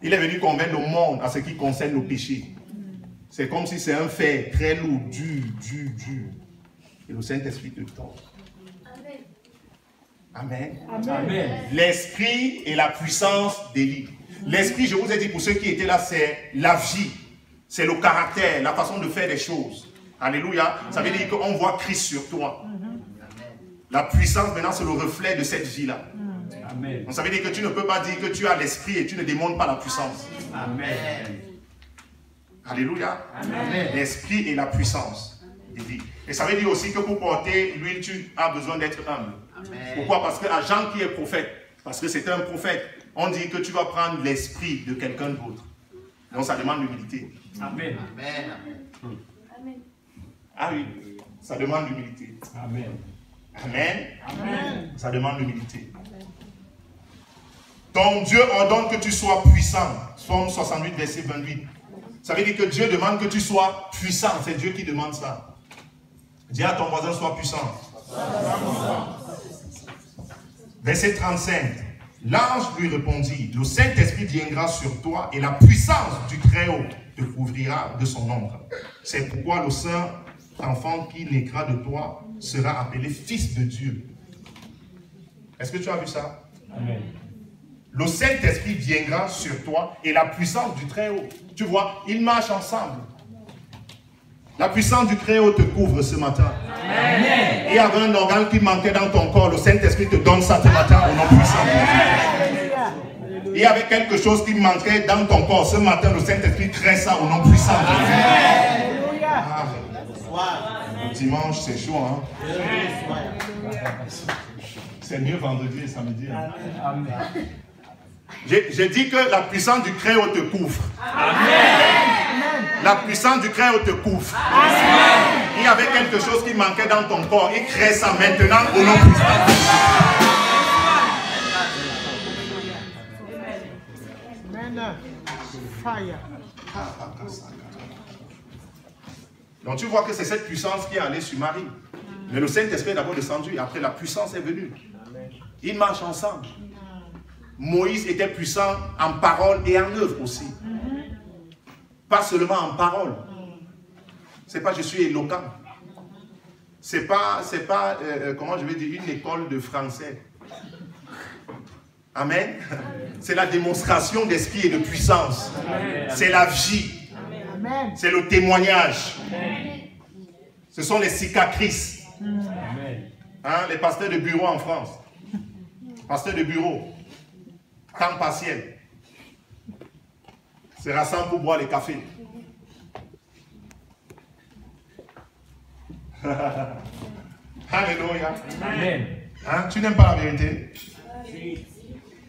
Il est venu convaincre le monde à ce qui concerne nos péchés. C'est comme si c'est un fer très lourd, dur. Et le Saint-Esprit te tord. Amen. Amen. L'esprit et la puissance d'Élie. L'esprit, je vous ai dit pour ceux qui étaient là, c'est la vie. C'est le caractère, la façon de faire les choses. Alléluia. Ça veut dire qu'on voit Christ sur toi. La puissance, maintenant, c'est le reflet de cette vie-là. Amen. Donc, ça veut dire que tu ne peux pas dire que tu as l'esprit et tu ne démontres pas la puissance. Amen. Alléluia. Amen. L'esprit et la puissance. Et ça veut dire aussi que pour porter l'huile, tu as besoin d'être humble. Amen. Pourquoi? Parce qu'un Jean qui est prophète, parce que c'est un prophète, on dit que tu vas prendre l'esprit de quelqu'un d'autre. Donc ça demande l'humilité. Amen. Amen. Ah oui, ça demande l'humilité. Amen. Amen. Amen. Ça demande l'humilité. Ton Dieu ordonne que tu sois puissant. Psaume 68, verset 28. Ça veut dire que Dieu demande que tu sois puissant. C'est Dieu qui demande ça. Dis à ton voisin, sois puissant. Verset 35. L'ange lui répondit, le Saint-Esprit viendra sur toi et la puissance du Très-Haut te couvrira de son ombre. C'est pourquoi le saint enfant qui naîtra de toi sera appelé fils de Dieu. Est-ce que tu as vu ça? Amen. Le Saint-Esprit viendra sur toi et la puissance du Très-Haut. Tu vois, ils marchent ensemble. La puissance du Très-Haut te couvre ce matin. Amen. Il y avait un organe qui manquait dans ton corps. Le Saint-Esprit te donne ça ce matin au nom puissant. Il y avait quelque chose qui manquait dans ton corps. Ce matin, le Saint-Esprit crée ça au nom puissant. Ah, dimanche, c'est chaud, hein? C'est mieux vendredi et samedi. Hein? Amen. J'ai dit que la puissance du Très-Haut te couvre. Amen. La puissance du Très-Haut te couvre. Amen. Il y avait quelque chose qui manquait dans ton corps. Il crée ça maintenant au nom puissant. Donc tu vois que c'est cette puissance qui est allée sur Marie. Mais le Saint-Esprit est d'abord descendu et après la puissance est venue. Ils marchent ensemble. Moïse était puissant en parole et en œuvre aussi. Pas seulement en parole. C'est pas je suis éloquent. C'est pas comment je vais dire, une école de français. Amen. C'est la démonstration d'esprit et de puissance. C'est la vie. C'est le témoignage. Ce sont les cicatrices. Hein, les pasteurs de bureau en France. Pasteurs de bureau. Temps partiel. Se rassemblent pour boire les cafés. Alléluia. Amen. Hein, tu n'aimes pas la vérité?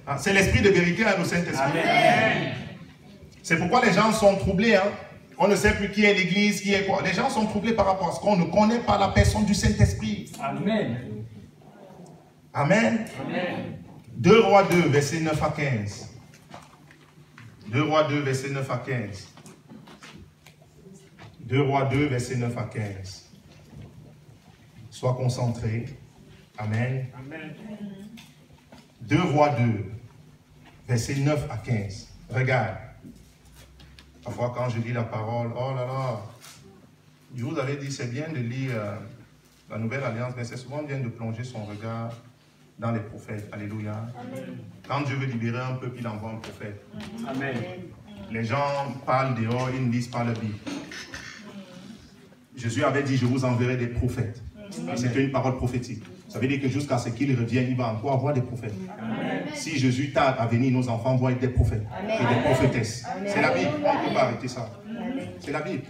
Hein, c'est l'esprit de vérité à nos Saint-Esprit. C'est pourquoi les gens sont troublés. Hein. On ne sait plus qui est l'église, qui est quoi. Les gens sont troublés par rapport à ce qu'on ne connaît pas la personne du Saint-Esprit. Amen. Amen. Amen. 2 Rois 2, verset 9 à 15. 2 Rois 2, verset 9 à 15. 2 Rois 2, verset 9 à 15. Sois concentré. Amen. Amen. 2 Rois 2, verset 9 à 15. Regarde. Parfois, quand je lis la parole, oh là là, je vous avais dit, c'est bien de lire la Nouvelle Alliance, mais c'est souvent bien de plonger son regard dans les prophètes. Alléluia. Amen. Quand Dieu veut libérer un peuple, il envoie un prophète. Amen. Les gens parlent dehors, ils ne lisent pas la Bible. Jésus avait dit, je vous enverrai des prophètes. Et c'était une parole prophétique. Ça veut dire que jusqu'à ce qu'il revienne, il va encore avoir des prophètes. Amen. Si Jésus tarde à venir, nos enfants vont être des prophètes. Amen. Et des prophétesses. C'est la Bible. On ne peut pas arrêter ça. C'est la Bible.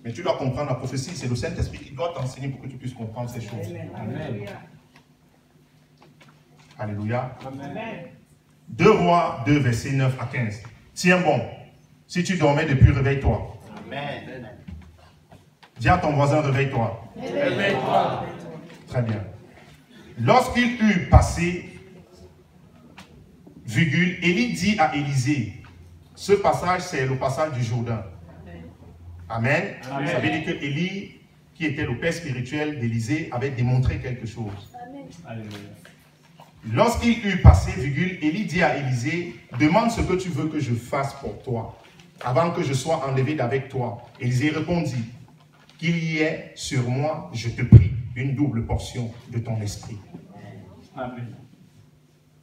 Mais tu dois comprendre la prophétie. C'est le Saint-Esprit qui doit t'enseigner pour que tu puisses comprendre ces choses. Amen. Alléluia. Amen. 2 Rois 2, verset 9 à 15. Tiens bon. Si tu dormais depuis, réveille-toi. Amen. Dis à ton voisin, réveille-toi. Réveille-toi. Très bien. Lorsqu'il eut passé, virgule, Élie dit à Élisée, ce passage c'est le passage du Jourdain. Amen. Amen. Ça veut dire que Élie qui était le père spirituel d'Élisée, avait démontré quelque chose. Lorsqu'il eut passé, Élie dit à Élisée, demande ce que tu veux que je fasse pour toi, avant que je sois enlevé d'avec toi. Élisée répondit, qu'il y ait sur moi, je te prie, une double portion de ton esprit. Amen.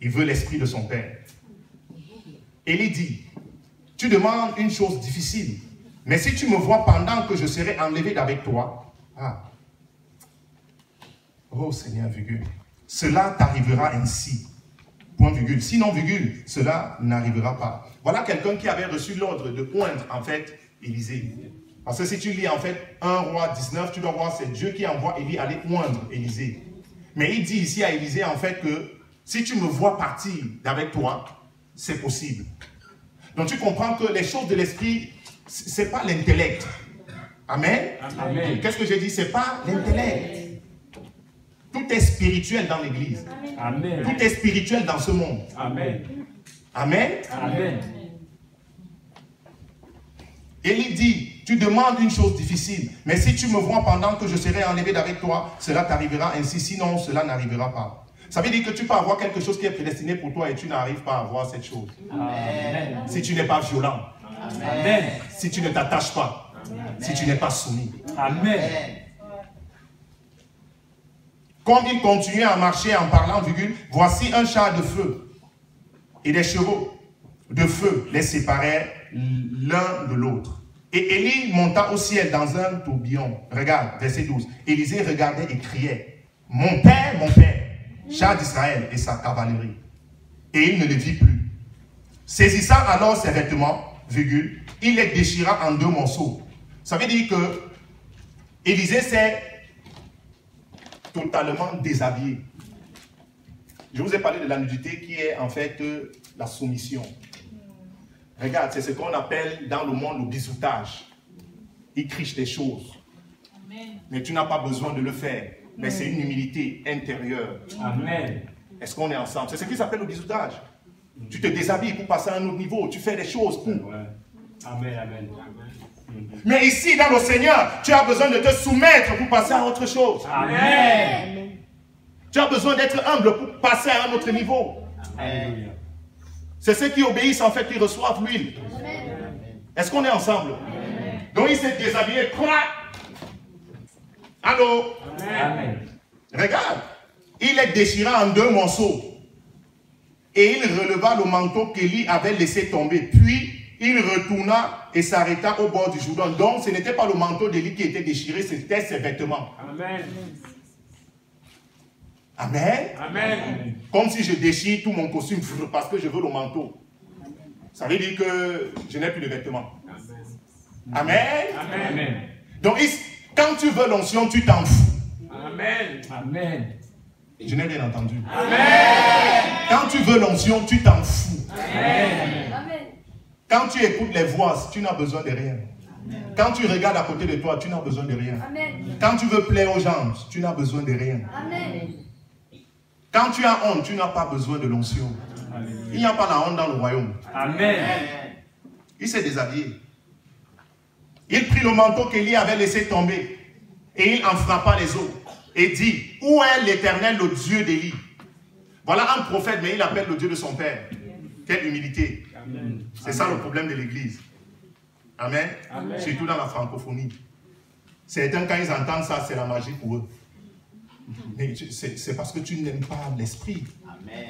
Il veut l'esprit de son père. Élie dit, tu demandes une chose difficile, mais si tu me vois pendant que je serai enlevé d'avec toi, oh Seigneur, virgule, cela t'arrivera ainsi, point virgule, sinon virgule, cela n'arrivera pas. Voilà quelqu'un qui avait reçu l'ordre de oindre en fait Élisée. Parce que si tu lis en fait 1 Roi 19, tu dois voir c'est Dieu qui envoie Élie aller oindre Élisée. Mais il dit ici à Élisée en fait que si tu me vois partir d'avec toi, c'est possible. Donc tu comprends que les choses de l'esprit, ce n'est pas l'intellect. Amen. Amen. Qu'est-ce que j'ai dit? Ce n'est pas l'intellect. Tout est spirituel dans l'église. Amen. Tout est spirituel dans ce monde. Amen. Amen. Amen. Élie dit, tu demandes une chose difficile, mais si tu me vois pendant que je serai enlevé d'avec toi, cela t'arrivera ainsi, sinon cela n'arrivera pas. Ça veut dire que tu peux avoir quelque chose qui est prédestiné pour toi et tu n'arrives pas à avoir cette chose. Amen. Si tu n'es pas violent, Amen. si tu ne t'attaches pas, si tu n'es pas soumis. Amen. Comme il continuait à marcher en parlant, virgule, voici un char de feu et des chevaux de feu les séparaient l'un de l'autre. Et Élie monta au ciel dans un tourbillon. Regarde, verset 12. Élisée regardait et criait, mon père, char d'Israël et sa cavalerie. Et il ne le vit plus. Saisissant alors ses vêtements, virgule, il les déchira en 2 morceaux. Ça veut dire que Élisée s'est totalement déshabillé. Je vous ai parlé de la nudité qui est en fait la soumission. Regarde, c'est ce qu'on appelle dans le monde le bisoutage. Il criche des choses. Mais tu n'as pas besoin de le faire. Mais c'est une humilité intérieure. Amen. Est-ce qu'on est ensemble? C'est ce qui s'appelle le bisoutage. Tu te déshabilles pour passer à un autre niveau. Tu fais des choses pour. Amen. Amen. Mais ici, dans le Seigneur, tu as besoin de te soumettre pour passer à autre chose. Amen. Tu as besoin d'être humble pour passer à un autre niveau. Alléluia. C'est ceux qui obéissent en fait qui reçoivent l'huile. Est-ce qu'on est ensemble? Donc il s'est déshabillé. Allô? Amen. Regarde. Il les déchira en 2 morceaux. Et il releva le manteau qu'Élie avait laissé tomber. Puis il retourna et s'arrêta au bord du Jourdain. Donc ce n'était pas le manteau d'Élie qui était déchiré, c'était ses vêtements. Amen. Amen. Amen. Comme si je déchire tout mon costume parce que je veux le manteau. Ça veut dire que je n'ai plus de vêtements. Amen. Amen. Donc, quand tu veux l'onction, tu t'en fous. Amen. Amen. Je n'ai rien entendu. Amen. Quand tu veux l'onction, tu t'en fous. Amen. Quand tu écoutes les voix, tu n'as besoin de rien. Quand tu regardes à côté de toi, tu n'as besoin de rien. Quand tu veux plaire aux gens, tu n'as besoin de rien. Quand tu as honte, tu n'as pas besoin de l'onction. Il n'y a pas la honte dans le royaume. Amen. Il s'est déshabillé. Il prit le manteau qu'Élie avait laissé tomber et il en frappa les os et dit, où est l'Éternel, le Dieu d'Élie? Voilà un prophète, mais il appelle le Dieu de son père. Quelle humilité. C'est ça le problème de l'église. Amen. Amen. Surtout dans la francophonie. Certains, quand ils entendent ça, c'est la magie pour eux. Mais c'est parce que tu n'aimes pas l'esprit.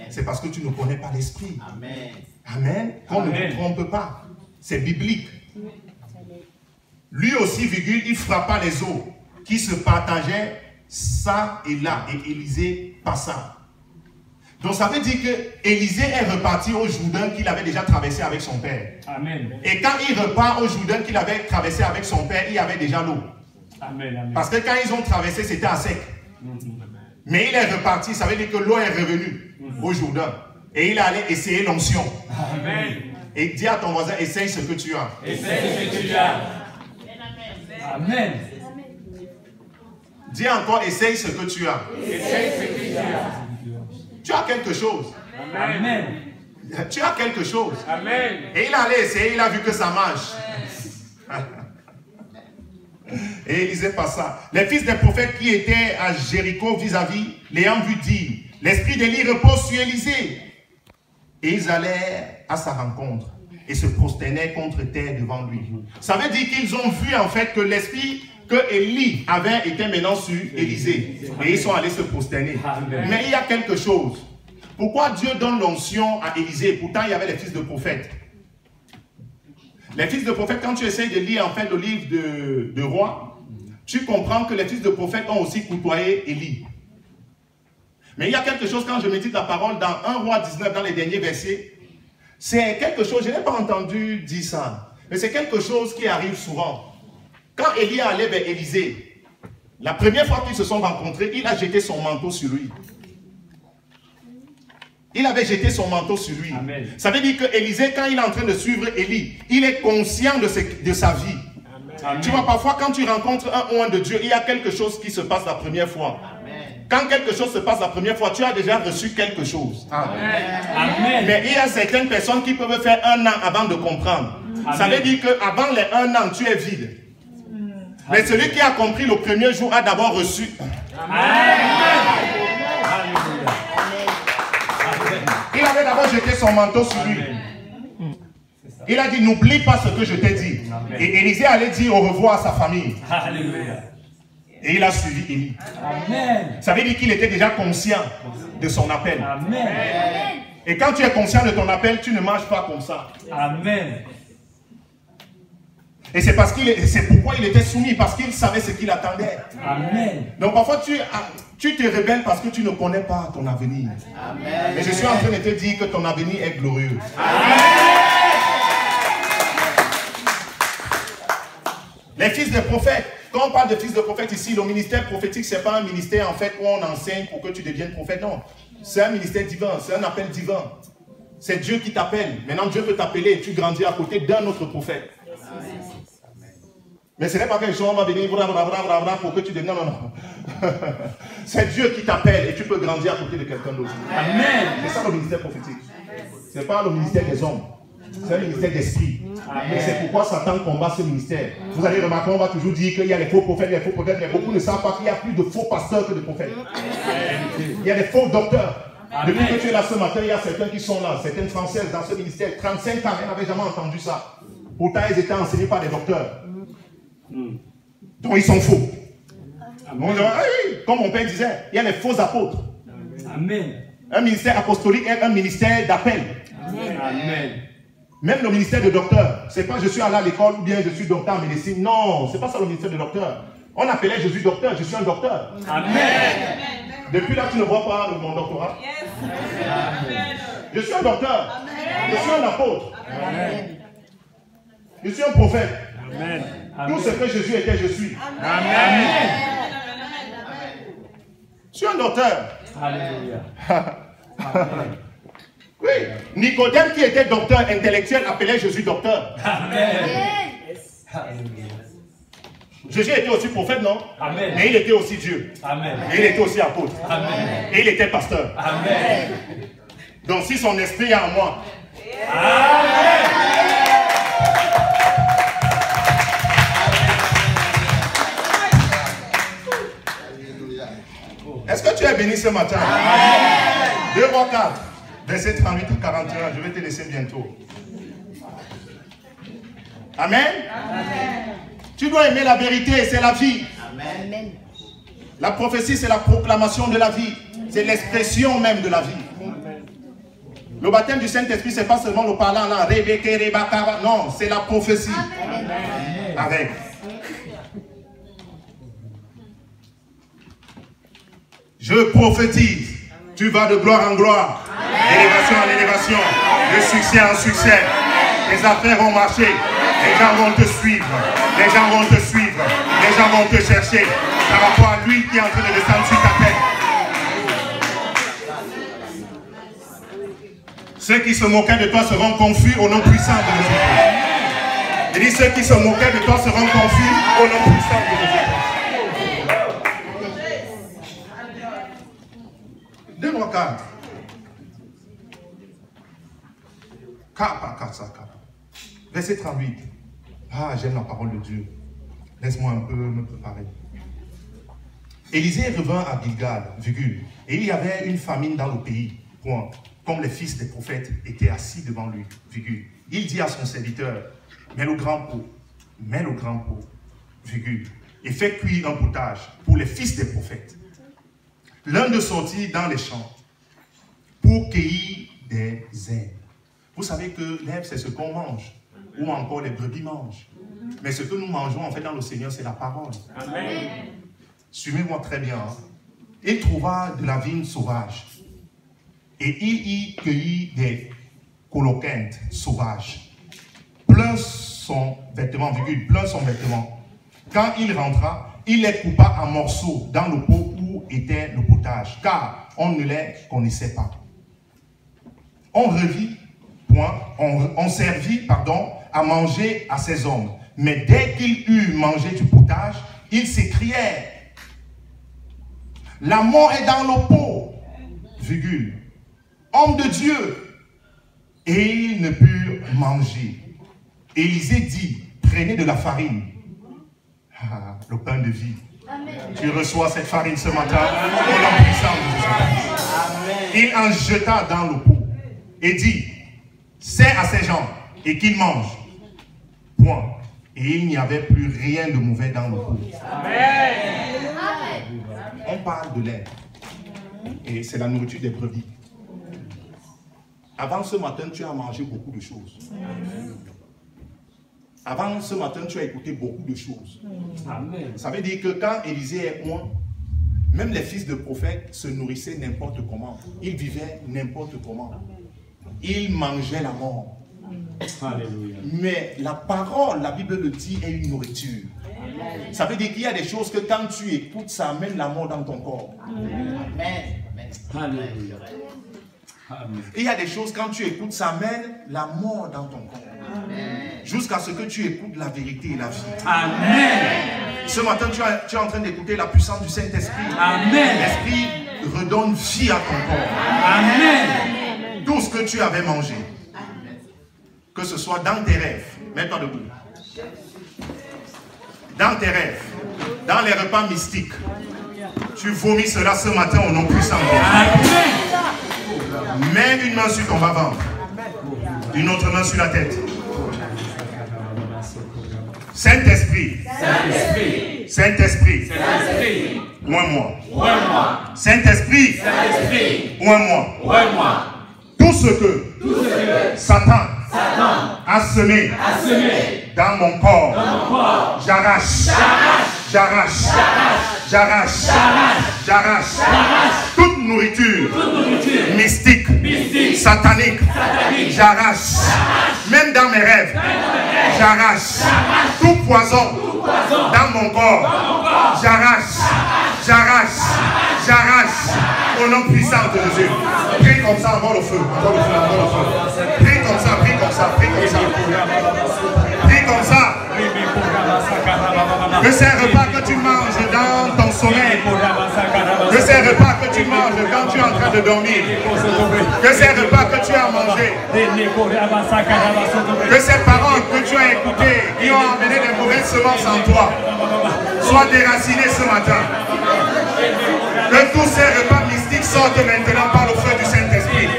C'est parce que tu ne connais pas l'esprit. Amen. Amen. Qu'on ne vous trompe pas. C'est biblique. Lui aussi, virgule, il frappa les eaux qui se partageaient ça et là. Et Élisée passa. Donc ça veut dire que Élisée est reparti au Jourdain qu'il avait déjà traversé avec son père. Amen. Et quand il repart au Jourdain qu'il avait traversé avec son père, il y avait déjà l'eau. Amen. Parce que quand ils ont traversé, c'était à sec. Mais il est reparti, ça veut dire que l'eau est revenue au Jourdain. Et il est allé essayer l'onction. Amen. Et dis à ton voisin, essaye ce que tu as. Essaye ce que tu as. Amen. Dis encore, essaye ce que tu as. Essaye ce que tu as. Tu as quelque chose. Amen. Tu as quelque chose. Amen. Et il est allé essayer, il a vu que ça marche. Et Élisée passa. Les fils des prophètes qui étaient à Jéricho vis-à-vis, l'ayant vu dire, l'esprit d'Élie repose sur Élisée. Et ils allèrent à sa rencontre et se prosternaient contre terre devant lui. Ça veut dire qu'ils ont vu en fait que l'esprit que Élie avait était maintenant sur Élisée. Et ils sont allés se prosterner. Mais il y a quelque chose. Pourquoi Dieu donne l'onction à Élisée? Pourtant il y avait les fils de prophètes. Les fils de prophètes, quand tu essayes de lire en fait le livre de Rois, tu comprends que les fils de prophètes ont aussi côtoyé Élie. Mais il y a quelque chose, quand je médite la parole, dans 1 Roi 19, dans les derniers versets, c'est quelque chose, je n'ai pas entendu dire ça, mais c'est quelque chose qui arrive souvent. Quand Élie allait vers Élisée, la première fois qu'ils se sont rencontrés, il a jeté son manteau sur lui. Il avait jeté son manteau sur lui. Amen. Ça veut dire que Élisée, quand il est en train de suivre Élie, il est conscient de sa vie. Amen. Tu vois, parfois, quand tu rencontres un oint de Dieu, il y a quelque chose qui se passe la première fois. Amen. Quand quelque chose se passe la première fois, tu as déjà reçu quelque chose. Amen. Amen. Mais il y a certaines personnes qui peuvent faire 1 an avant de comprendre. Amen. Ça veut dire qu'avant les 1 an, tu es vide. Mais celui qui a compris le premier jour a d'abord reçu. Amen. Il avait d'abord jeté son manteau sur lui. Il a dit, n'oublie pas ce que je t'ai dit. Amen. Et Élisée allait dire au revoir à sa famille. Alléluia. Et il a suivi Élie. Amen. Ça veut dire qu'il était déjà conscient de son appel. Amen. Et quand tu es conscient de ton appel, tu ne marches pas comme ça. Amen. Et c'est pourquoi il était soumis, parce qu'il savait ce qu'il attendait. Amen. Donc parfois tu te rebelles parce que tu ne connais pas ton avenir. Amen. Mais je suis en train de te dire que ton avenir est glorieux. Amen. Les fils des prophètes, quand on parle de fils de prophètes ici, le ministère prophétique, ce n'est pas un ministère en fait où on enseigne pour que tu deviennes prophète. Non, c'est un ministère divin, c'est un appel divin. C'est Dieu qui t'appelle. Maintenant Dieu peut t'appeler et tu grandis à côté d'un autre prophète. Amen. Mais ce n'est pas quelque chose, on va venir pour que tu deviennes. Non, non. C'est Dieu qui t'appelle et tu peux grandir à côté de quelqu'un d'autre. Amen. C'est ça le ministère prophétique. Ce n'est pas le ministère des hommes. C'est un ministère d'esprit. Et c'est pourquoi Satan combat ce ministère. Vous allez remarquer, on va toujours dire qu'il y a les faux prophètes, mais beaucoup ne savent pas qu'il y a plus de faux pasteurs que de prophètes. Il y a des faux docteurs. Amen. Depuis que tu es là ce matin, il y a certains qui sont là, certaines Françaises dans ce ministère, 35 ans, elles n'avaient jamais entendu ça. Pourtant, elles étaient enseignées par des docteurs. Donc ils sont faux. Donc, comme mon père disait, il y a les faux apôtres. Amen. Un ministère apostolique est un ministère d'appel. Amen. Même le ministère de docteur, c'est pas je suis allé à l'école ou bien je suis docteur en médecine. Non, c'est pas ça le ministère de docteur. On appelait Jésus docteur, je suis un docteur. Amen. Depuis là, tu ne vois pas mon doctorat. Je suis un docteur. Amen. Je suis un apôtre. Amen. Je suis un prophète. Amen. Tout ce que Jésus était, je suis. Amen. Amen. Je suis un docteur. Alléluia. Oui, Nicodème qui était docteur intellectuel appelait Jésus docteur. Amen. Jésus était aussi prophète, non? Amen. Mais il était aussi Dieu. Amen. Et il était aussi apôtre. Amen. Et il était pasteur. Amen. Donc si son esprit est en moi. Amen. Est-ce que tu es béni ce matin? Amen. 2 Rois 4, verset 38 à 41. Je vais te laisser bientôt. Amen. Amen. Tu dois aimer la vérité, c'est la vie. Amen. La prophétie, c'est la proclamation de la vie. C'est l'expression même de la vie. Amen. Le baptême du Saint-Esprit, ce n'est pas seulement le parlant là. Non, c'est la prophétie. Amen. Avec. Je prophétise. Tu vas de gloire en gloire. D'élévation en élévation. De succès en succès. Les affaires vont marcher. Les gens vont te suivre. Les gens vont te suivre. Les gens vont te chercher. Par rapport à lui qui est en train de descendre sur ta tête. Ceux qui se moquaient de toi seront confus au nom puissant de Jésus. Il dit ceux qui se moquaient de toi seront confus au nom puissant de Jésus. Donne-moi 4. Verset 38. Ah, j'aime la parole de Dieu. Laisse-moi un peu me préparer. Élisée revint à Gilgal, virgule, et il y avait une famine dans le pays, point, comme les fils des prophètes étaient assis devant lui, virgule. Il dit à son serviteur, mets le grand pot, virgule, et fais cuire un potage pour les fils des prophètes. L'un de sortit dans les champs pour cueillir des herbes. Vous savez que l'herbe, c'est ce qu'on mange, ou encore les brebis mangent. Mais ce que nous mangeons, en fait, dans le Seigneur, c'est la parole. Amen. Suivez-moi très bien. Hein. Il trouva de la vigne sauvage, et il y cueillit des coloquintes sauvages. Plein son vêtement, virgule, plein son vêtement. Quand il rentra, il les coupa en morceaux dans le pot où était le potage, car on ne les connaissait pas. On servit, à manger à ces hommes. Mais dès qu'ils eurent mangé du potage, ils s'écrièrent, la mort est dans le pot, virgule, homme de Dieu. Et ils ne purent manger. Élisée dit, prenez de la farine. Ah, le pain de vie. Amen. Tu reçois cette farine ce matin au nom puissant de Jésus. Il en jeta dans le pot et dit, c'est à ces gens et qu'ils mangent. Point. Et il n'y avait plus rien de mauvais dans le pot. Amen. On parle de l'air. Et c'est la nourriture des brebis. Avant ce matin, tu as mangé beaucoup de choses. Avant ce matin, tu as écouté beaucoup de choses. Amen. Ça veut dire que quand Élisée est loin, même les fils de prophètes se nourrissaient n'importe comment. Ils vivaient n'importe comment. Ils mangeaient la mort. Alléluia. Mais la parole, la Bible le dit, est une nourriture. Amen. Ça veut dire qu'il y a des choses que quand tu écoutes, ça amène la mort dans ton corps. Amen. Alléluia. Amen. Il y a des choses, quand tu écoutes, ça amène la mort dans ton corps. Jusqu'à ce que tu écoutes la vérité et la vie. Amen. Ce matin, tu es en train d'écouter la puissance du Saint-Esprit. Amen. L'Esprit redonne vie à ton corps. Amen. Tout ce que tu avais mangé, que ce soit dans tes rêves, mets-toi debout. Dans tes rêves, dans les repas mystiques, tu vomis cela ce matin au nom puissant de Dieu. Mets une main sur ton bas-ventre, une autre main sur la tête. Saint-Esprit, Saint-Esprit, Saint-Esprit, Saint-Esprit, oins-moi. Saint-Esprit, Saint-Esprit, oins-moi. Tout ce que Satan a semé dans mon corps, j'arrache. Toute nourriture mystique, satanique, j'arrache. Même dans mes rêves, j'arrache. Tout poison dans mon corps, j'arrache. Au nom puissant de Jésus. Prie comme ça, encore le feu. Prie comme ça. Que ces repas que tu manges dans ton sommeil, que ces repas que tu manges quand tu es en train de dormir, que ces repas que tu as mangés, que ces paroles que tu as écoutées qui ont amené des mauvaises semences en toi soient déracinées ce matin. Que tous ces repas mystiques sortent maintenant par le feu du Saint-Esprit.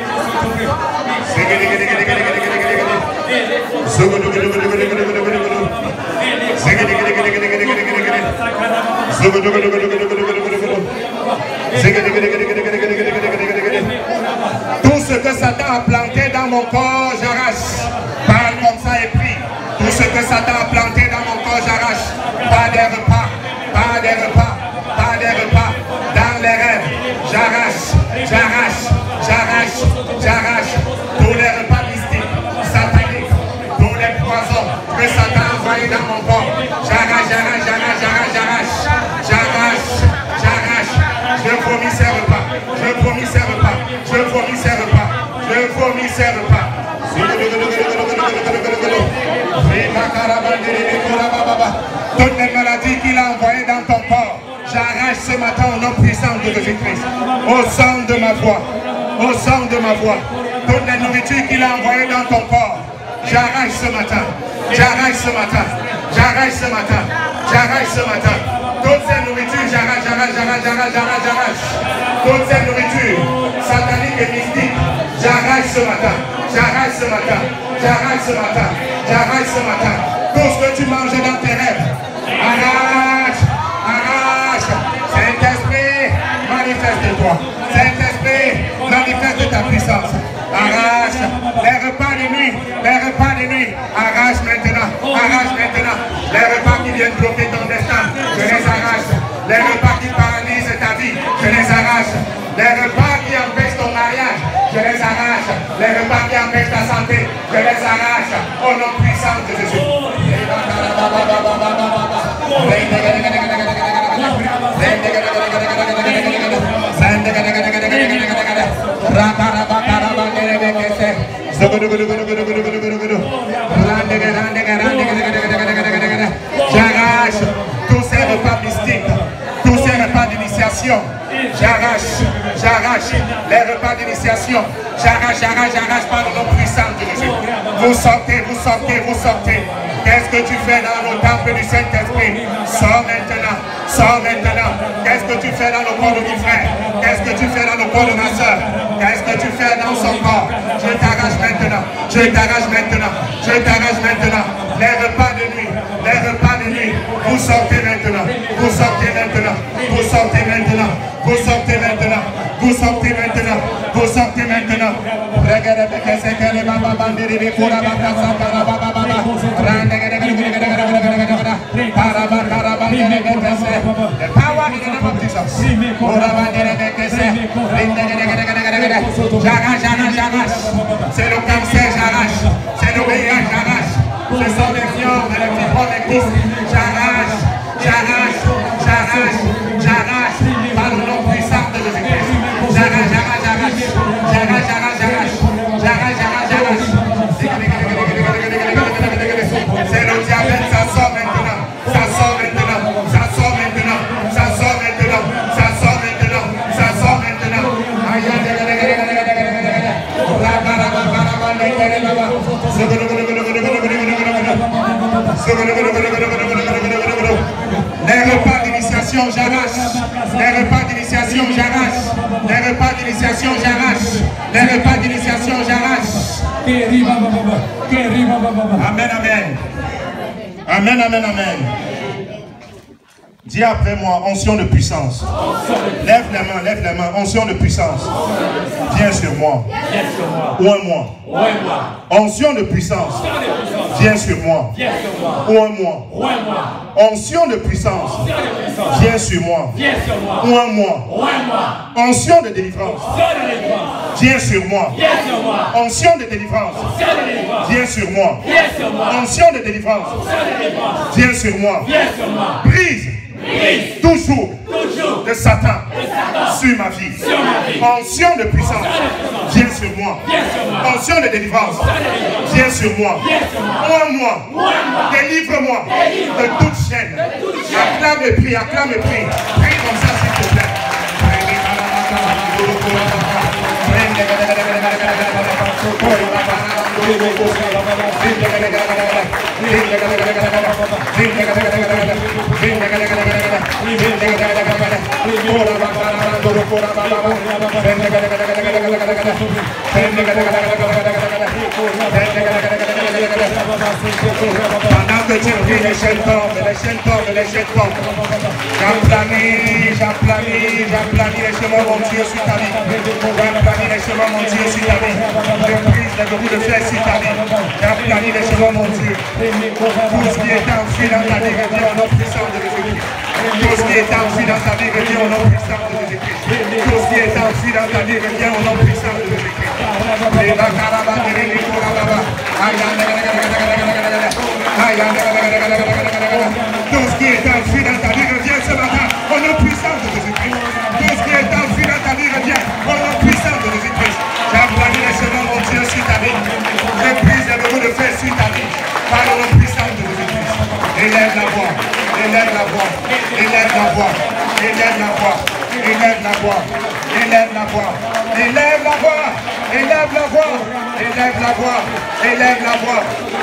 Tout ce que Satan a planté dans mon corps, j'arrache. Parle comme ça et prie. Tout ce que Satan a planté dans mon corps, j'arrache. Pas des repas. Dans les rêves, j'arrache. Tous les repas mystiques, sataniques, tous les poisons que Satan a envoyés dans mon corps, j'arrache. Je vomis ces repas. Toutes les maladies qu'il a envoyées dans ton corps, j'arrache ce matin au nom puissant de Jésus-Christ. Au sang de ma voix. Toute la nourriture qu'il a envoyée dans ton corps, j'arrache ce matin. J'arrache ce matin. J'arrache ce matin. Toute cette nourriture, j'arrache. Toute cette nourriture satanique et mystique, j'arrache ce matin. J'arrache ce matin. Tout ce que tu manges dans tes rêves, arrache. Saint-Esprit, manifeste-toi. Saint-Esprit, manifeste ta puissance. Arrache les repas de nuit, arrache maintenant. Les repas qui viennent bloquer ton destin, je les arrache. Les repas qui paralysent ta vie, je les arrache. Les repas qui empêchent ton mariage, je les arrache. Les repas qui empêchent ta santé, je les arrache. Au nom puissant de Jésus. J'arrache tous ces repas mystiques, tous ces repas d'initiation. J'arrache les repas d'initiation. J'arrache par le nom puissant de Jésus. Vous sortez. Qu'est-ce que tu fais dans le temple du Saint-Esprit? Sors maintenant. Qu'est-ce que tu fais dans le corps de mon frère? Qu'est-ce que tu fais dans le corps de ma soeur? Qu'est-ce que tu fais dans son corps? Je t'arrache maintenant. Les repas de nuit. Vous sortez maintenant. The power in the name of Jesus. J'arrache. C'est le cancer, j'arrache. C'est le VIH, j'arrache. Ce sont les fièvres, les fibromes, les kystes. J'arrache. Par le nom puissant de Jésus-Christ. J'arrache. C'est le diabète, ça sort maintenant. Les repas d'initiation, j'arrache. Amen. Dis après moi, onction de puissance. Lève les mains, onction de puissance. Viens sur moi. Ou un mois. Onction de puissance. Viens sur moi. Ou un mois. Onction de puissance. Viens sur moi. Ou un mois. Onction de délivrance. Viens sur moi. Onction de délivrance. Viens sur moi. Onction de délivrance. Viens sur moi. Brise toujours de Satan sur ma vie. Onction de puissance, viens sur moi. Onction de délivrance, viens sur moi. Moi, délivre-moi de toute chaîne. Acclame et prie. Prie comme ça s'il te plaît. Pendant que tu pries, les chaînes tombent. J'applanis les chemins mon Dieu sur ta vie. J'applanis les chemins mon Dieu sur ta vie. Je brise les verrous de fer sur ta vie. J'applanis les chemins mon Dieu. Tout ce qui est enfoui dans ta vie, reviens au nom puissant de Jésus-Christ. Tout ce qui est enfoui dans ta vie, reviens au nom puissant de Jésus-Christ. Tout ce qui est enfoui dans ta vie, reviens au nom puissant de Jésus-Christ. Tout ce qui est enfoui dans ta vie, reviens ce matin au nom puissant de Jésus-Christ. Tout ce qui est enfoui dans ta vie, reviens au nom puissant de Jésus-Christ. J'applanis les chemins mon Dieu sur ta vie. Je brise les verrous de fer sur ta vie par le nom puissant de Jésus-Christ. Élève la voix.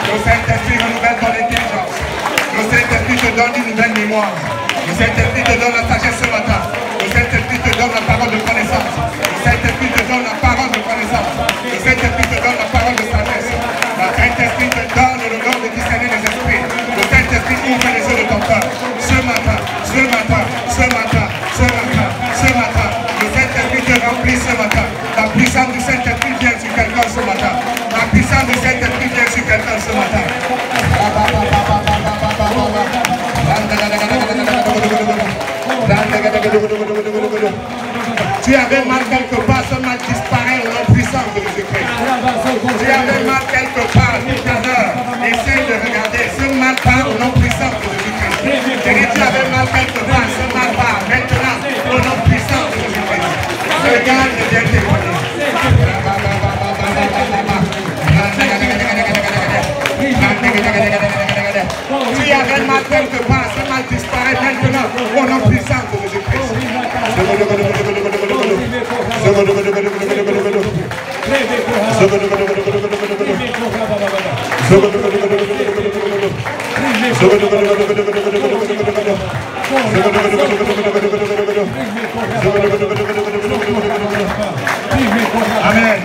Le Saint-Esprit renouvelle ton intelligence. Le Saint-Esprit te donne une nouvelle mémoire. Le Saint-Esprit te donne la sagesse ce matin. Le Saint-Esprit te donne la parole de connaissance. Le Saint-Esprit te donne la parole de connaissance. Le Saint-Esprit te donne la parole de sagesse. Le Saint-Esprit te donne le don de discerner les esprits. Le Saint-Esprit ouvre les yeux de ton cœur. Ce matin, ce matin, ce matin, ce matin, ce matin. Le Saint-Esprit te remplit ce matin. La puissance du Saint-Esprit vient sur quelqu'un ce matin. La puissance du Saint-Esprit vient sur quelqu'un ce matin. Tu avais mal quelque part, ce mal disparaît au nom puissant de Jésus-Christ. Tu avais mal quelque part tout à l'heure. Essaye de regarder, ce mal part au nom puissant de Jésus-Christ. Et tu avais mal quelque part, ce mal part maintenant au nom puissant de Jésus-Christ. Regarde et viens témoigner. Tu avais mal quelque part, ce mal disparaît maintenant au nom puissant de Jésus-Christ. Amen.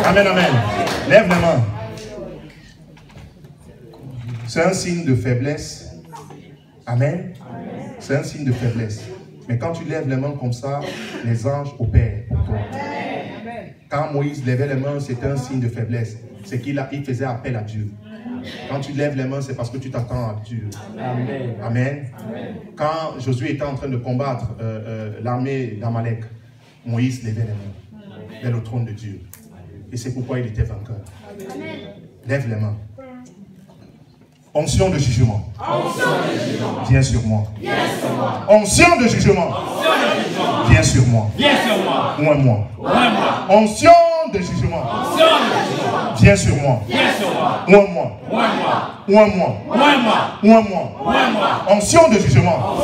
Amen, amen. Lève les mains. C'est un signe de faiblesse. Amen. C'est un signe de faiblesse. Mais quand tu lèves les mains comme ça, les anges opèrent pour toi. Quand Moïse levait les mains, c'était un signe de faiblesse. C'est qu'il faisait appel à Dieu. Quand tu lèves les mains, c'est parce que tu t'attends à Dieu. Amen. Amen. Quand Josué était en train de combattre l'armée d'Amalek, Moïse levait les mains vers le trône de Dieu. Et c'est pourquoi il était vainqueur. Amen. Lève les mains. Onction de jugement. Viens sur moi. Onction de jugement. Viens sur moi. Ou un moi. Onction de jugement. Viens sur moi. Ou un moi. Ou un moi. Ou un moi. Onction de jugement.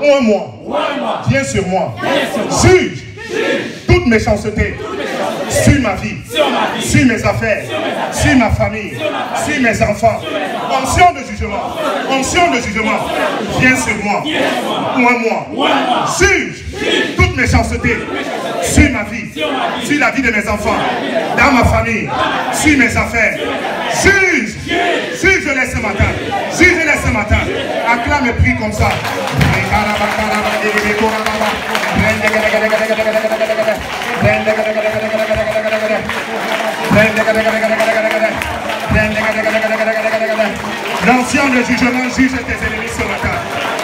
Ou un moi. Viens sur moi. Juge toute méchanceté sur ma vie, sur mes affaires, sur ma famille, sur mes enfants. Onction de jugement. Onction de jugement. Viens sur moi. Ou un moi. Juge toute méchanceté sur ma vie, sur la vie de mes enfants, dans ma famille, sur mes affaires. Juge. Juge-les ce matin. Juge-les ce matin. Acclame et prie comme ça. L'ancien de jugement juge tes ennemis ce matin.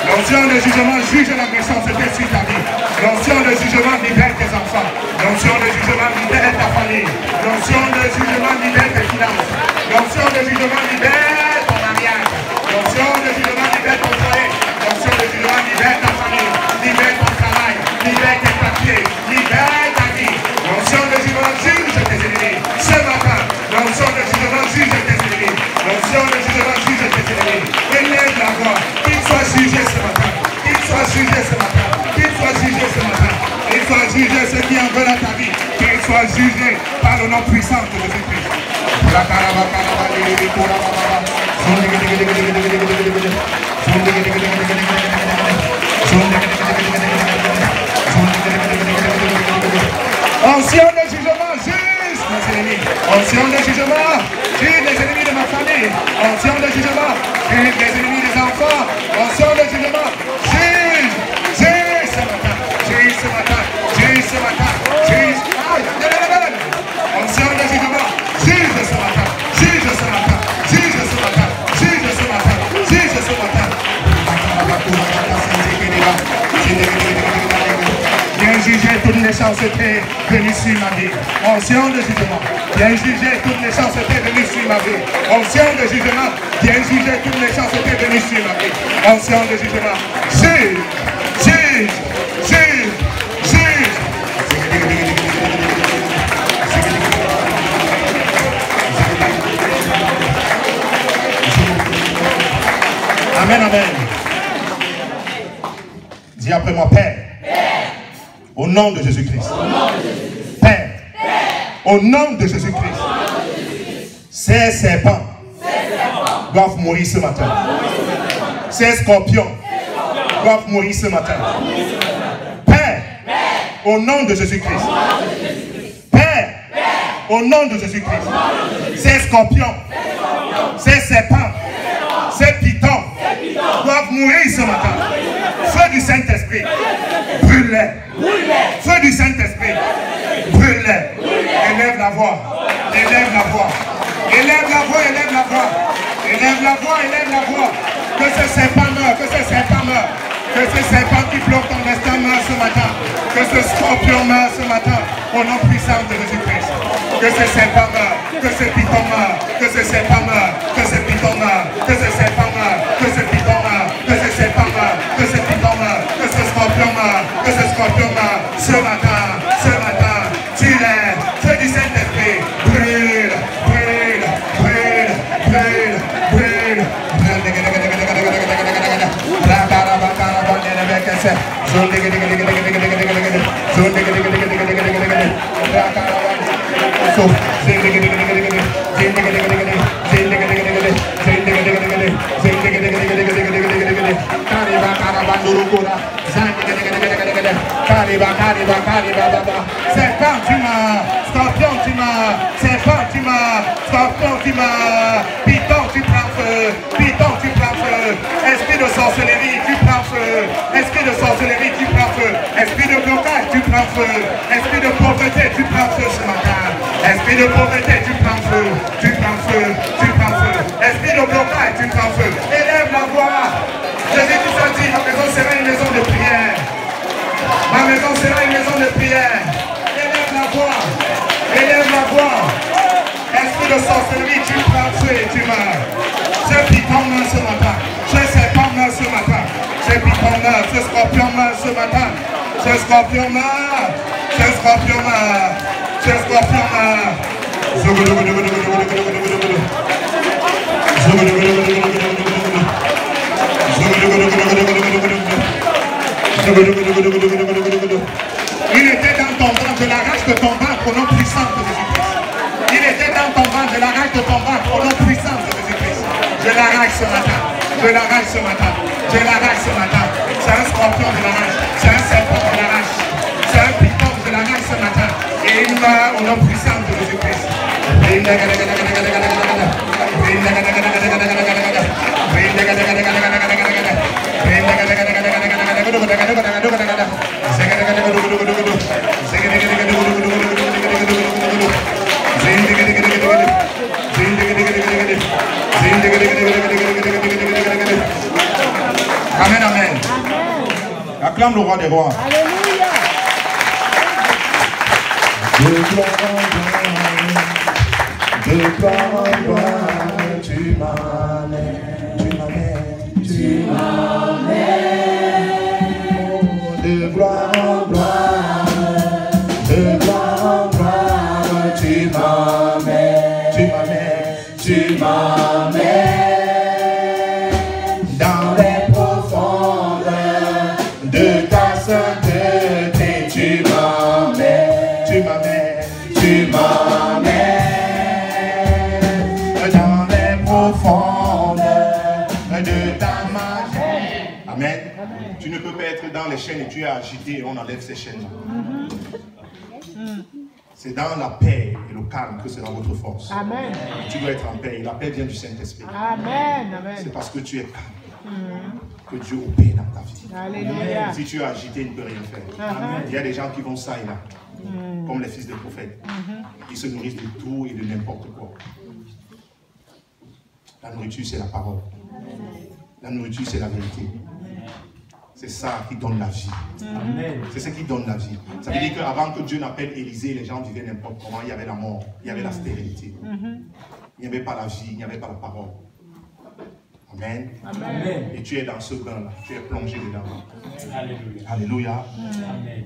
L'ancien de jugement juge la méchanceté sur ta vie. L'ancien de jugement libère tes enfants. L'ancien de jugement libère ta famille. L'ancien de jugement libère tes finances. L'ancien de jugement libère ton mariage. L'ancien de jugement libère ton foyer. L'ancien de jugement libère ta famille. Libère ton travail. Libère tes papiers. Libère ta vie. L'ancien de jugement juge tes ennemis. Ce matin, l'ancien de jugement juge tes ennemis. L'ancien de jugement juge tes ennemis. Élève la voix. Qu'il soit jugé ce matin. Qu'il soit jugé ce matin. Qu'il soit jugé ce matin. Qu'il soit jugé ceux qui en veulent à ta vie. Qu'il soit jugé par le nom puissant de Jésus-Christ. Ancien de jugement, juge mes ennemis. Ancien de jugement, juge les ennemis de ma famille. Ancien de jugement, juge les ennemis des enfants. Ancien de jugement, juge ce matin. Juge ce matin. Juge ce matin. Juge. Ancien de jugement, juge ce matin. Juge ce matin. Juge ce matin. Juge ce matin. Juge ce matin. Viens juger toute méchanceté venue sur ma vie. Ancien de jugement. Viens juger toute méchanceté venue sur ma vie. Ancien de jugement. Viens juger toute méchanceté venue sur ma vie. Ancien de jugement. Juge. Juge. Juge. Juge. Amen, amen. Dis après moi, Père. Au nom de Jésus-Christ. Père. Au nom de Jésus-Christ. Ces serpents doivent mourir ce matin. ces scorpions doivent mourir ce matin. Père, au nom de Jésus-Christ. Père, au nom de Jésus-Christ. Ces scorpions, ces serpents, ces pitons doivent mourir ce matin. Feu du Saint-Esprit, brûle-les. Feu du Saint-Esprit, brûle-les. Élève la voix, élève la voix. Élève la voix, élève la voix. Élève la voix, élève la voix. Que ce serpent meure, que ce serpent meure. Que ce serpent qui bloque ton destin meure ce matin. Que ce scorpion meure ce matin. Au nom puissant de Jésus-Christ. Que ce serpent meure. Que ce piton meure. Que ce serpent meure. Que ce piton meure. Que ce serpent meure. Que ce piton meure. Que ce serpent meure. Que ce piton meure. Que ce scorpion meure. Que ce scorpion meure. Ce matin. Ce matin. Tu l'es. Feu du Saint-Esprit. Brûle. Brûle. Brûle. Brûle. Brûle. Serpent, tu m'as. Scorpion, tu m'as. Serpent, tu m'as. Scorpion, tu m'as. Python, tu prends feu. Python, tu prends feu. Esprit de sorcellerie, tu prends feu. Esprit de sorcellerie, tu prends feu. Esprit de blocage, tu prends feu. Esprit de pauvreté, tu prends feu ce matin. Esprit de pauvreté, tu prends feu. Tu prends feu. Tu prends feu. Esprit de blocage, tu prends feu. Élève la voix. Jésus qui s'est dit, ma maison sera une maison de prière. Ma maison sera une maison de prière. Élève la voix. Élève la voix. Esprit de sorcellerie, tu prends feu et tu meurs. Ce python meurt ce matin. Ce serpent meurt ce matin. Ce python meurt. Ce scorpion meurt ce matin. Ce scorpion meurt. Ce scorpion meurt. Ce scorpion meurt. Il était dans ton ventre, de la rage de ton ventre au nom puissant de Jésus-Christ. Il était dans ton ventre, de la rage de ton ventre au nom puissant de Jésus-Christ. Je l'arrache ce matin. Je l'arrache ce matin. Je l'arrache ce matin. C'est un scorpion de la rage. C'est un serpent de la rage. C'est un python de la rage ce matin. Et il meurt au nom puissant de Jésus-Christ. Amen, amen. Acclame le roi des rois. Alléluia. De gloire en gloire, tu m'amènes, tu m'amènes, tu m'amènes. De gloire en gloire, de gloire en gloire, tu m'amènes, tu m'amènes, tu m'amènes. Dans les profondeurs de ta sainteté, tu m'amènes, tu m'amènes, tu m'amènes. De ta majesté. Amen. Tu ne peux pas être dans les chaînes et tu es agité et on enlève ces chaînes. C'est dans la paix et le calme que sera votre force. Amen. Tu dois être en paix et la paix vient du Saint-Esprit. Amen. Amen. C'est parce que tu es calme que Dieu opère dans ta vie. Alléluia. Si tu es agité, il ne peut rien faire. Il y a des gens qui vont ça et là, comme les fils des prophètes. Ils se nourrissent de tout et de n'importe quoi. La nourriture, c'est la parole. La nourriture, c'est la vérité. C'est ça qui donne la vie. C'est ce qui donne la vie. Ça veut dire qu'avant que Dieu n'appelle Élisée, les gens vivaient n'importe comment. Il y avait la mort, il y avait la stérilité. Il n'y avait pas la vie, il n'y avait pas la parole. Amen. Amen. Et tu es dans ce bain-là. Tu es plongé dedans. Alléluia. Alléluia. Amen.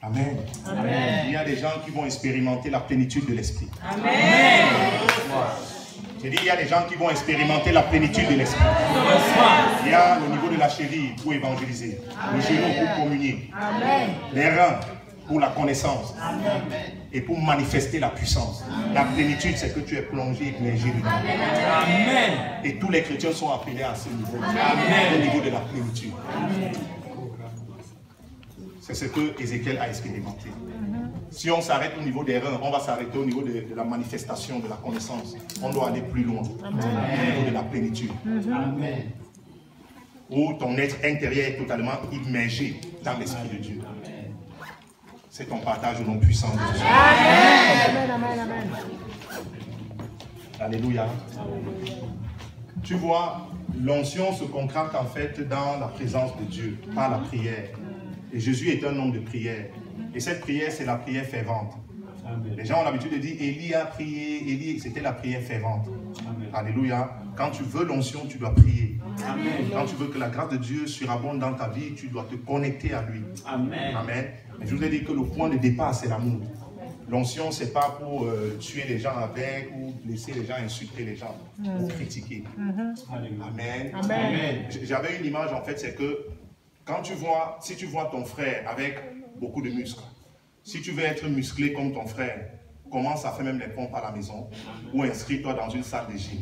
Amen. Amen. Il y a des gens qui vont expérimenter la plénitude de l'esprit. Amen. J'ai dit, il y a des gens qui vont expérimenter la plénitude de l'esprit. Il y a le niveau de la cheville pour évangéliser, le genou pour communier, les reins pour la connaissance, et pour manifester la puissance. La plénitude, c'est que tu es plongé, immergé dedans. Amen. Et tous les chrétiens sont appelés à ce niveau, au niveau de la plénitude. C'est ce que Ézéchiel a expérimenté. Si on s'arrête au niveau des reins, on va s'arrêter au niveau de la manifestation, de la connaissance. On doit aller plus loin, au niveau de la plénitude. Amen. Où ton être intérieur est totalement immergé dans l'Esprit de Dieu. C'est ton partage au nom puissant de Jésus. Amen, amen, amen. Alléluia. Tu vois, l'onction se concrète en fait dans la présence de Dieu, par la prière. Et Jésus est un homme de prière. Et cette prière, c'est la prière fervente. Amen. Les gens ont l'habitude de dire, Élie a prié, Élie, c'était la prière fervente. Amen. Alléluia. Quand tu veux l'onction, tu dois prier. Amen. Quand tu veux que la grâce de Dieu surabonde dans ta vie, tu dois te connecter à lui. Amen. Amen. Mais je vous ai dit que le point de départ, c'est l'amour. L'onction, ce n'est pas pour tuer les gens avec ou laisser les gens insulter les gens ou critiquer. Amen. Amen. J'avais une image, en fait, c'est que quand tu vois, si tu vois ton frère avec beaucoup de muscles, si tu veux être musclé comme ton frère, commence à faire même les pompes à la maison ou inscris-toi dans une salle de gym.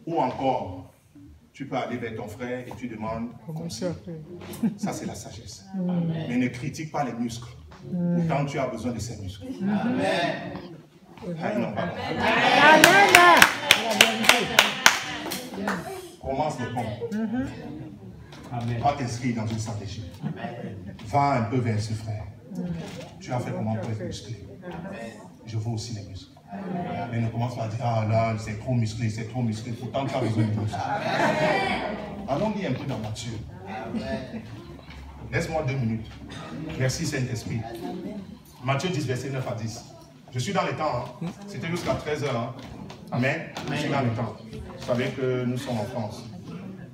Ou encore, tu peux aller vers ton frère et tu demandes conseil. Ça, c'est la sagesse. Mais ne critique pas les muscles. Pourtant, tu as besoin de ces muscles. Amen. Ah, non, pardon. Amen. Commence les pompes. Amen. Va t'inscrire dans une salle de gym. Va un peu vers ce frère. Tu as fait comment pour être musclé? Je veux aussi les muscles. Mais ne commence pas à dire, ah là, c'est trop musclé, c'est trop musclé. Pourtant, tu as besoin de muscles. Allons lire un peu dans Matthieu. Laisse-moi 2 minutes. Merci Saint-Esprit. Matthieu 10, verset 9 à 10. Je suis dans les temps. Hein. C'était jusqu'à 13h. Hein. Amen. Je suis dans les temps. Vous savez que nous sommes en France.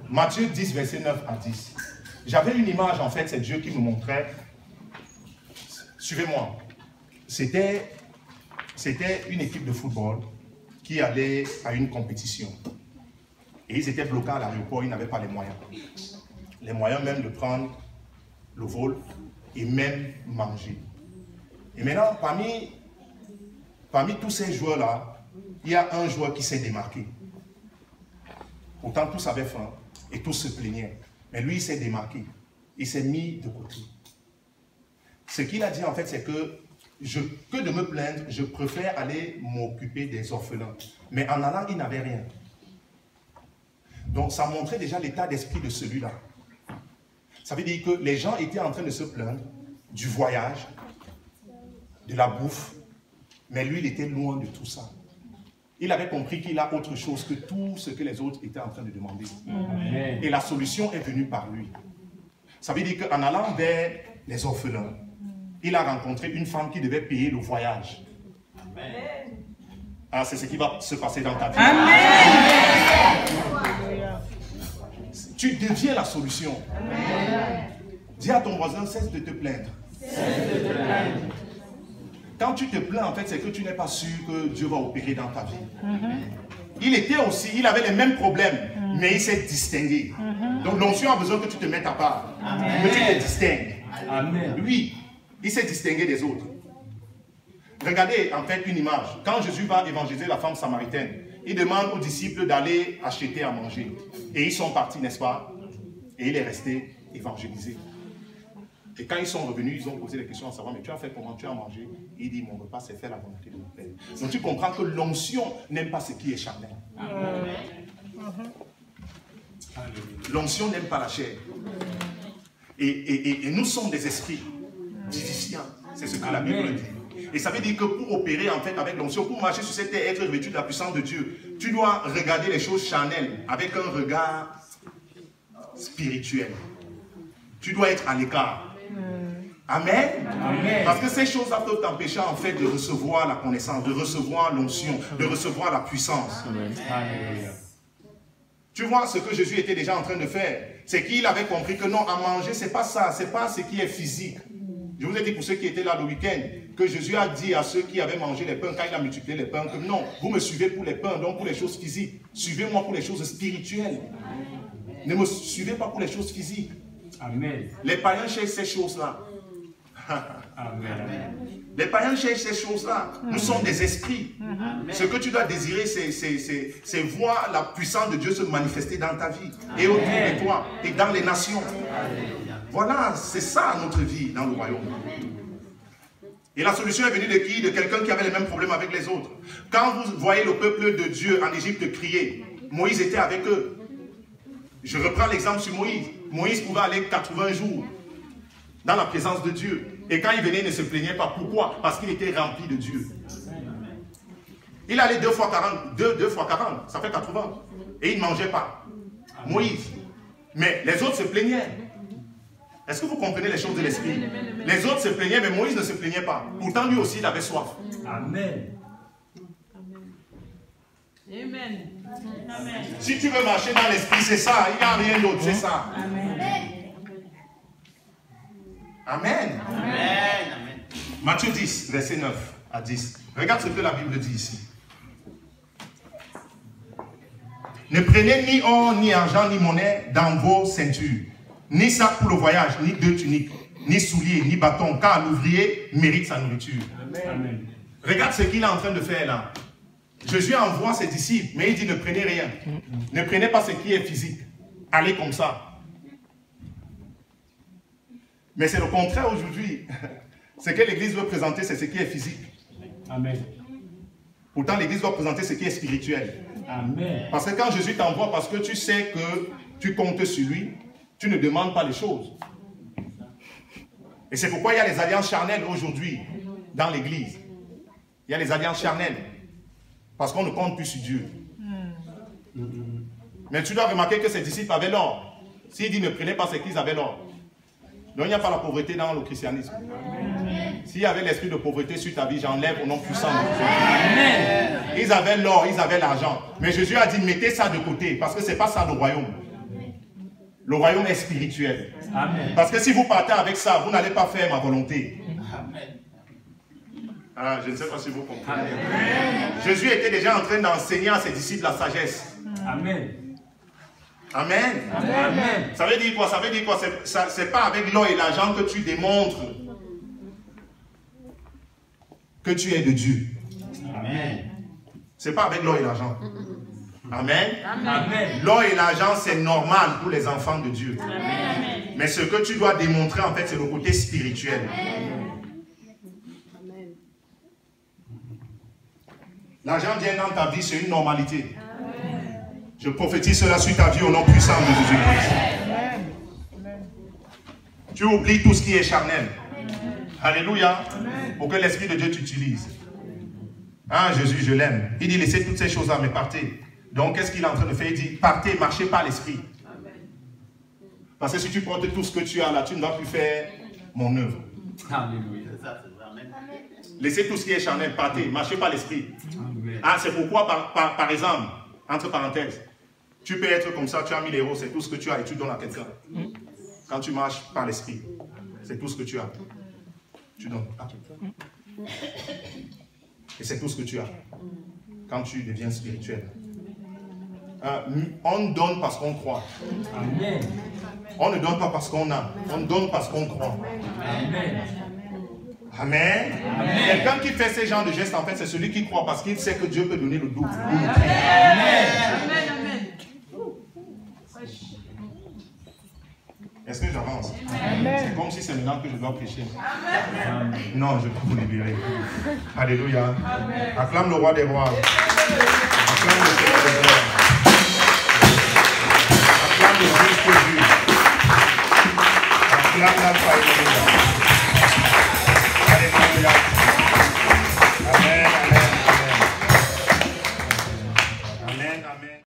Matthieu 10, verset 9 à 10. J'avais une image, en fait, c'est Dieu qui nous montrait. Suivez-moi. C'était une équipe de football qui allait à une compétition. Et ils étaient bloqués à l'aéroport, ils n'avaient pas les moyens. Les moyens même de prendre le vol et même manger. Et maintenant, parmi tous ces joueurs-là, il y a un joueur qui s'est démarqué. Pourtant, tous avaient faim et tous se plaignaient. Mais lui, il s'est démarqué. Il s'est mis de côté. Ce qu'il a dit, en fait, c'est que de me plaindre, je préfère aller m'occuper des orphelins. Mais en allant, il n'avait rien. Donc, ça montrait déjà l'état d'esprit de celui-là. Ça veut dire que les gens étaient en train de se plaindre du voyage, de la bouffe, mais lui, il était loin de tout ça. Il avait compris qu'il a autre chose que tout ce que les autres étaient en train de demander. Amen. Et la solution est venue par lui. Ça veut dire qu'en allant vers les orphelins, il a rencontré une femme qui devait payer le voyage. Amen. Alors c'est ce qui va se passer dans ta vie. Amen. Tu deviens la solution. Amen. Dis à ton voisin, cesse de te plaindre. Cesse de te plaindre. Quand tu te plains, en fait, c'est que tu n'es pas sûr que Dieu va opérer dans ta vie. Il avait les mêmes problèmes, mais il s'est distingué. Donc l'onction a besoin que tu te mettes à part, que tu te distingues. Amen. Lui, il s'est distingué des autres. Regardez en fait une image. Quand Jésus va évangéliser la femme samaritaine, il demande aux disciples d'aller acheter à manger. Et ils sont partis, n'est-ce pas? Et il est resté évangélisé. Et quand ils sont revenus, ils ont posé des questions à savoir, mais tu as fait comment, tu as mangé? Il dit, mon repas, c'est faire la volonté de mon Père. Donc tu comprends que l'onction n'aime pas ce qui est charnel. L'onction n'aime pas la chair. Et nous sommes des esprits vivifiants. C'est ce que la Bible dit. Et ça veut dire que pour opérer en fait avec l'onction, pour marcher sur cette terre, être revêtu de la puissance de Dieu, tu dois regarder les choses charnelles avec un regard spirituel. Tu dois être à l'écart. Amen. Amen. Parce que ces choses-là peuvent t'empêcher en fait de recevoir la connaissance, de recevoir l'onction, de recevoir la puissance. Amen. Tu vois ce que Jésus était déjà en train de faire, c'est qu'il avait compris que non, à manger, c'est pas ça, c'est pas ce qui est physique. Je vous ai dit pour ceux qui étaient là le week-end, que Jésus a dit à ceux qui avaient mangé les pains, quand il a multiplié les pains, que non, vous me suivez pour les pains, donc pour les choses physiques. Suivez-moi pour les choses spirituelles. Ne me suivez pas pour les choses physiques. Amen. Les païens cherchent ces choses-là. Amen. Les païens cherchent ces choses-là. Nous sommes des esprits. Ce que tu dois désirer, c'est voir la puissance de Dieu se manifester dans ta vie et autour de toi et dans les nations. Voilà, c'est ça notre vie dans le royaume. Et la solution est venue de qui? De quelqu'un qui avait les mêmes problèmes avec les autres. Quand vous voyez le peuple de Dieu en Égypte crier, Moïse était avec eux. Je reprends l'exemple sur Moïse. Moïse pouvait aller 80 jours dans la présence de Dieu. Et quand il venait, il ne se plaignait pas. Pourquoi? Parce qu'il était rempli de Dieu. Il allait 2 fois 40, 2 fois 40, ça fait 80. Et il ne mangeait pas. Moïse. Mais les autres se plaignaient. Est-ce que vous comprenez les choses de l'esprit? Les autres se plaignaient, mais Moïse ne se plaignait pas. Pourtant, lui aussi, il avait soif. Amen. Amen. Si tu veux marcher dans l'esprit, c'est ça. Il n'y a rien d'autre, c'est ça. Amen. Amen. Amen. Matthieu 10, verset 9 à 10. Regarde ce que la Bible dit ici. Ne prenez ni or, ni argent, ni monnaie dans vos ceintures, ni sac pour le voyage, ni 2 tuniques, ni souliers, ni bâton, car l'ouvrier mérite sa nourriture. Amen. Regarde ce qu'il est en train de faire là. Jésus envoie ses disciples, mais il dit ne prenez rien. Ne prenez pas ce qui est physique. Allez comme ça. Mais c'est le contraire aujourd'hui. Ce que l'Église veut présenter, c'est ce qui est physique. Amen. Pourtant, l'Église doit présenter ce qui est spirituel. Amen. Parce que quand Jésus t'envoie, parce que tu sais que tu comptes sur lui, tu ne demandes pas les choses. Et c'est pourquoi il y a les alliances charnelles aujourd'hui dans l'Église. Il y a les alliances charnelles. Parce qu'on ne compte plus sur Dieu. Mais tu dois remarquer que ses disciples avaient l'or. S'il dit ne prenez pas ce qu'ils avaient l'or. Donc il n'y a pas la pauvreté dans le christianisme. S'il y avait l'esprit de pauvreté sur ta vie, j'enlève au nom puissant de Jésus. Ils avaient l'or, ils avaient l'argent. Mais Jésus a dit mettez ça de côté parce que ce n'est pas ça le royaume. Le royaume est spirituel. Amen. Parce que si vous partez avec ça, vous n'allez pas faire ma volonté. Ah, je ne sais pas si vous comprenez. Amen. Jésus était déjà en train d'enseigner à ses disciples la sagesse. Amen. Amen. Amen. Ça veut dire quoi? Ça veut dire quoi? C'est pas avec l'or et l'argent que tu démontres que tu es de Dieu. Amen. C'est pas avec l'or et l'argent. Amen. Amen. L'or et l'argent, c'est normal pour les enfants de Dieu. Amen. Mais ce que tu dois démontrer, en fait, c'est le côté spirituel. L'argent vient dans ta vie, c'est une normalité. Je prophétise cela sur ta vie au nom puissant de Jésus-Christ. Tu oublies tout ce qui est charnel. Alléluia. Pour que l'Esprit de Dieu t'utilise. Ah, Jésus, je l'aime. Il dit, laissez toutes ces choses-là, mais partez. Donc, qu'est-ce qu'il est en train de faire? Il dit, partez, marchez par l'Esprit. Parce que si tu portes tout ce que tu as là, tu ne vas plus faire mon œuvre. Alléluia. Laissez tout ce qui est charnel, partez, marchez par l'Esprit. Amen. Ah, c'est pourquoi, par exemple, entre parenthèses, tu peux être comme ça, tu as 1000 euros, c'est tout ce que tu as et tu donnes à quelqu'un. Quand tu marches par l'Esprit, c'est tout ce que tu as. Tu donnes. Ah. Et c'est tout ce que tu as. Quand tu deviens spirituel. On donne parce qu'on croit. Amen. On ne donne pas parce qu'on a. On donne parce qu'on croit. Amen. Amen. Amen. Quelqu'un qui fait ce genre de gestes, en fait, c'est celui qui croit parce qu'il sait que Dieu peut donner le double. Amen. Est-ce que j'avance? Amen. C'est comme si c'est maintenant que je dois prêcher. Non, je peux vous libérer. Alléluia. Acclame le roi des rois. Acclame le Seigneur des rois. Acclame le juste Dieu. Acclame l'Alpha et l'Oméga.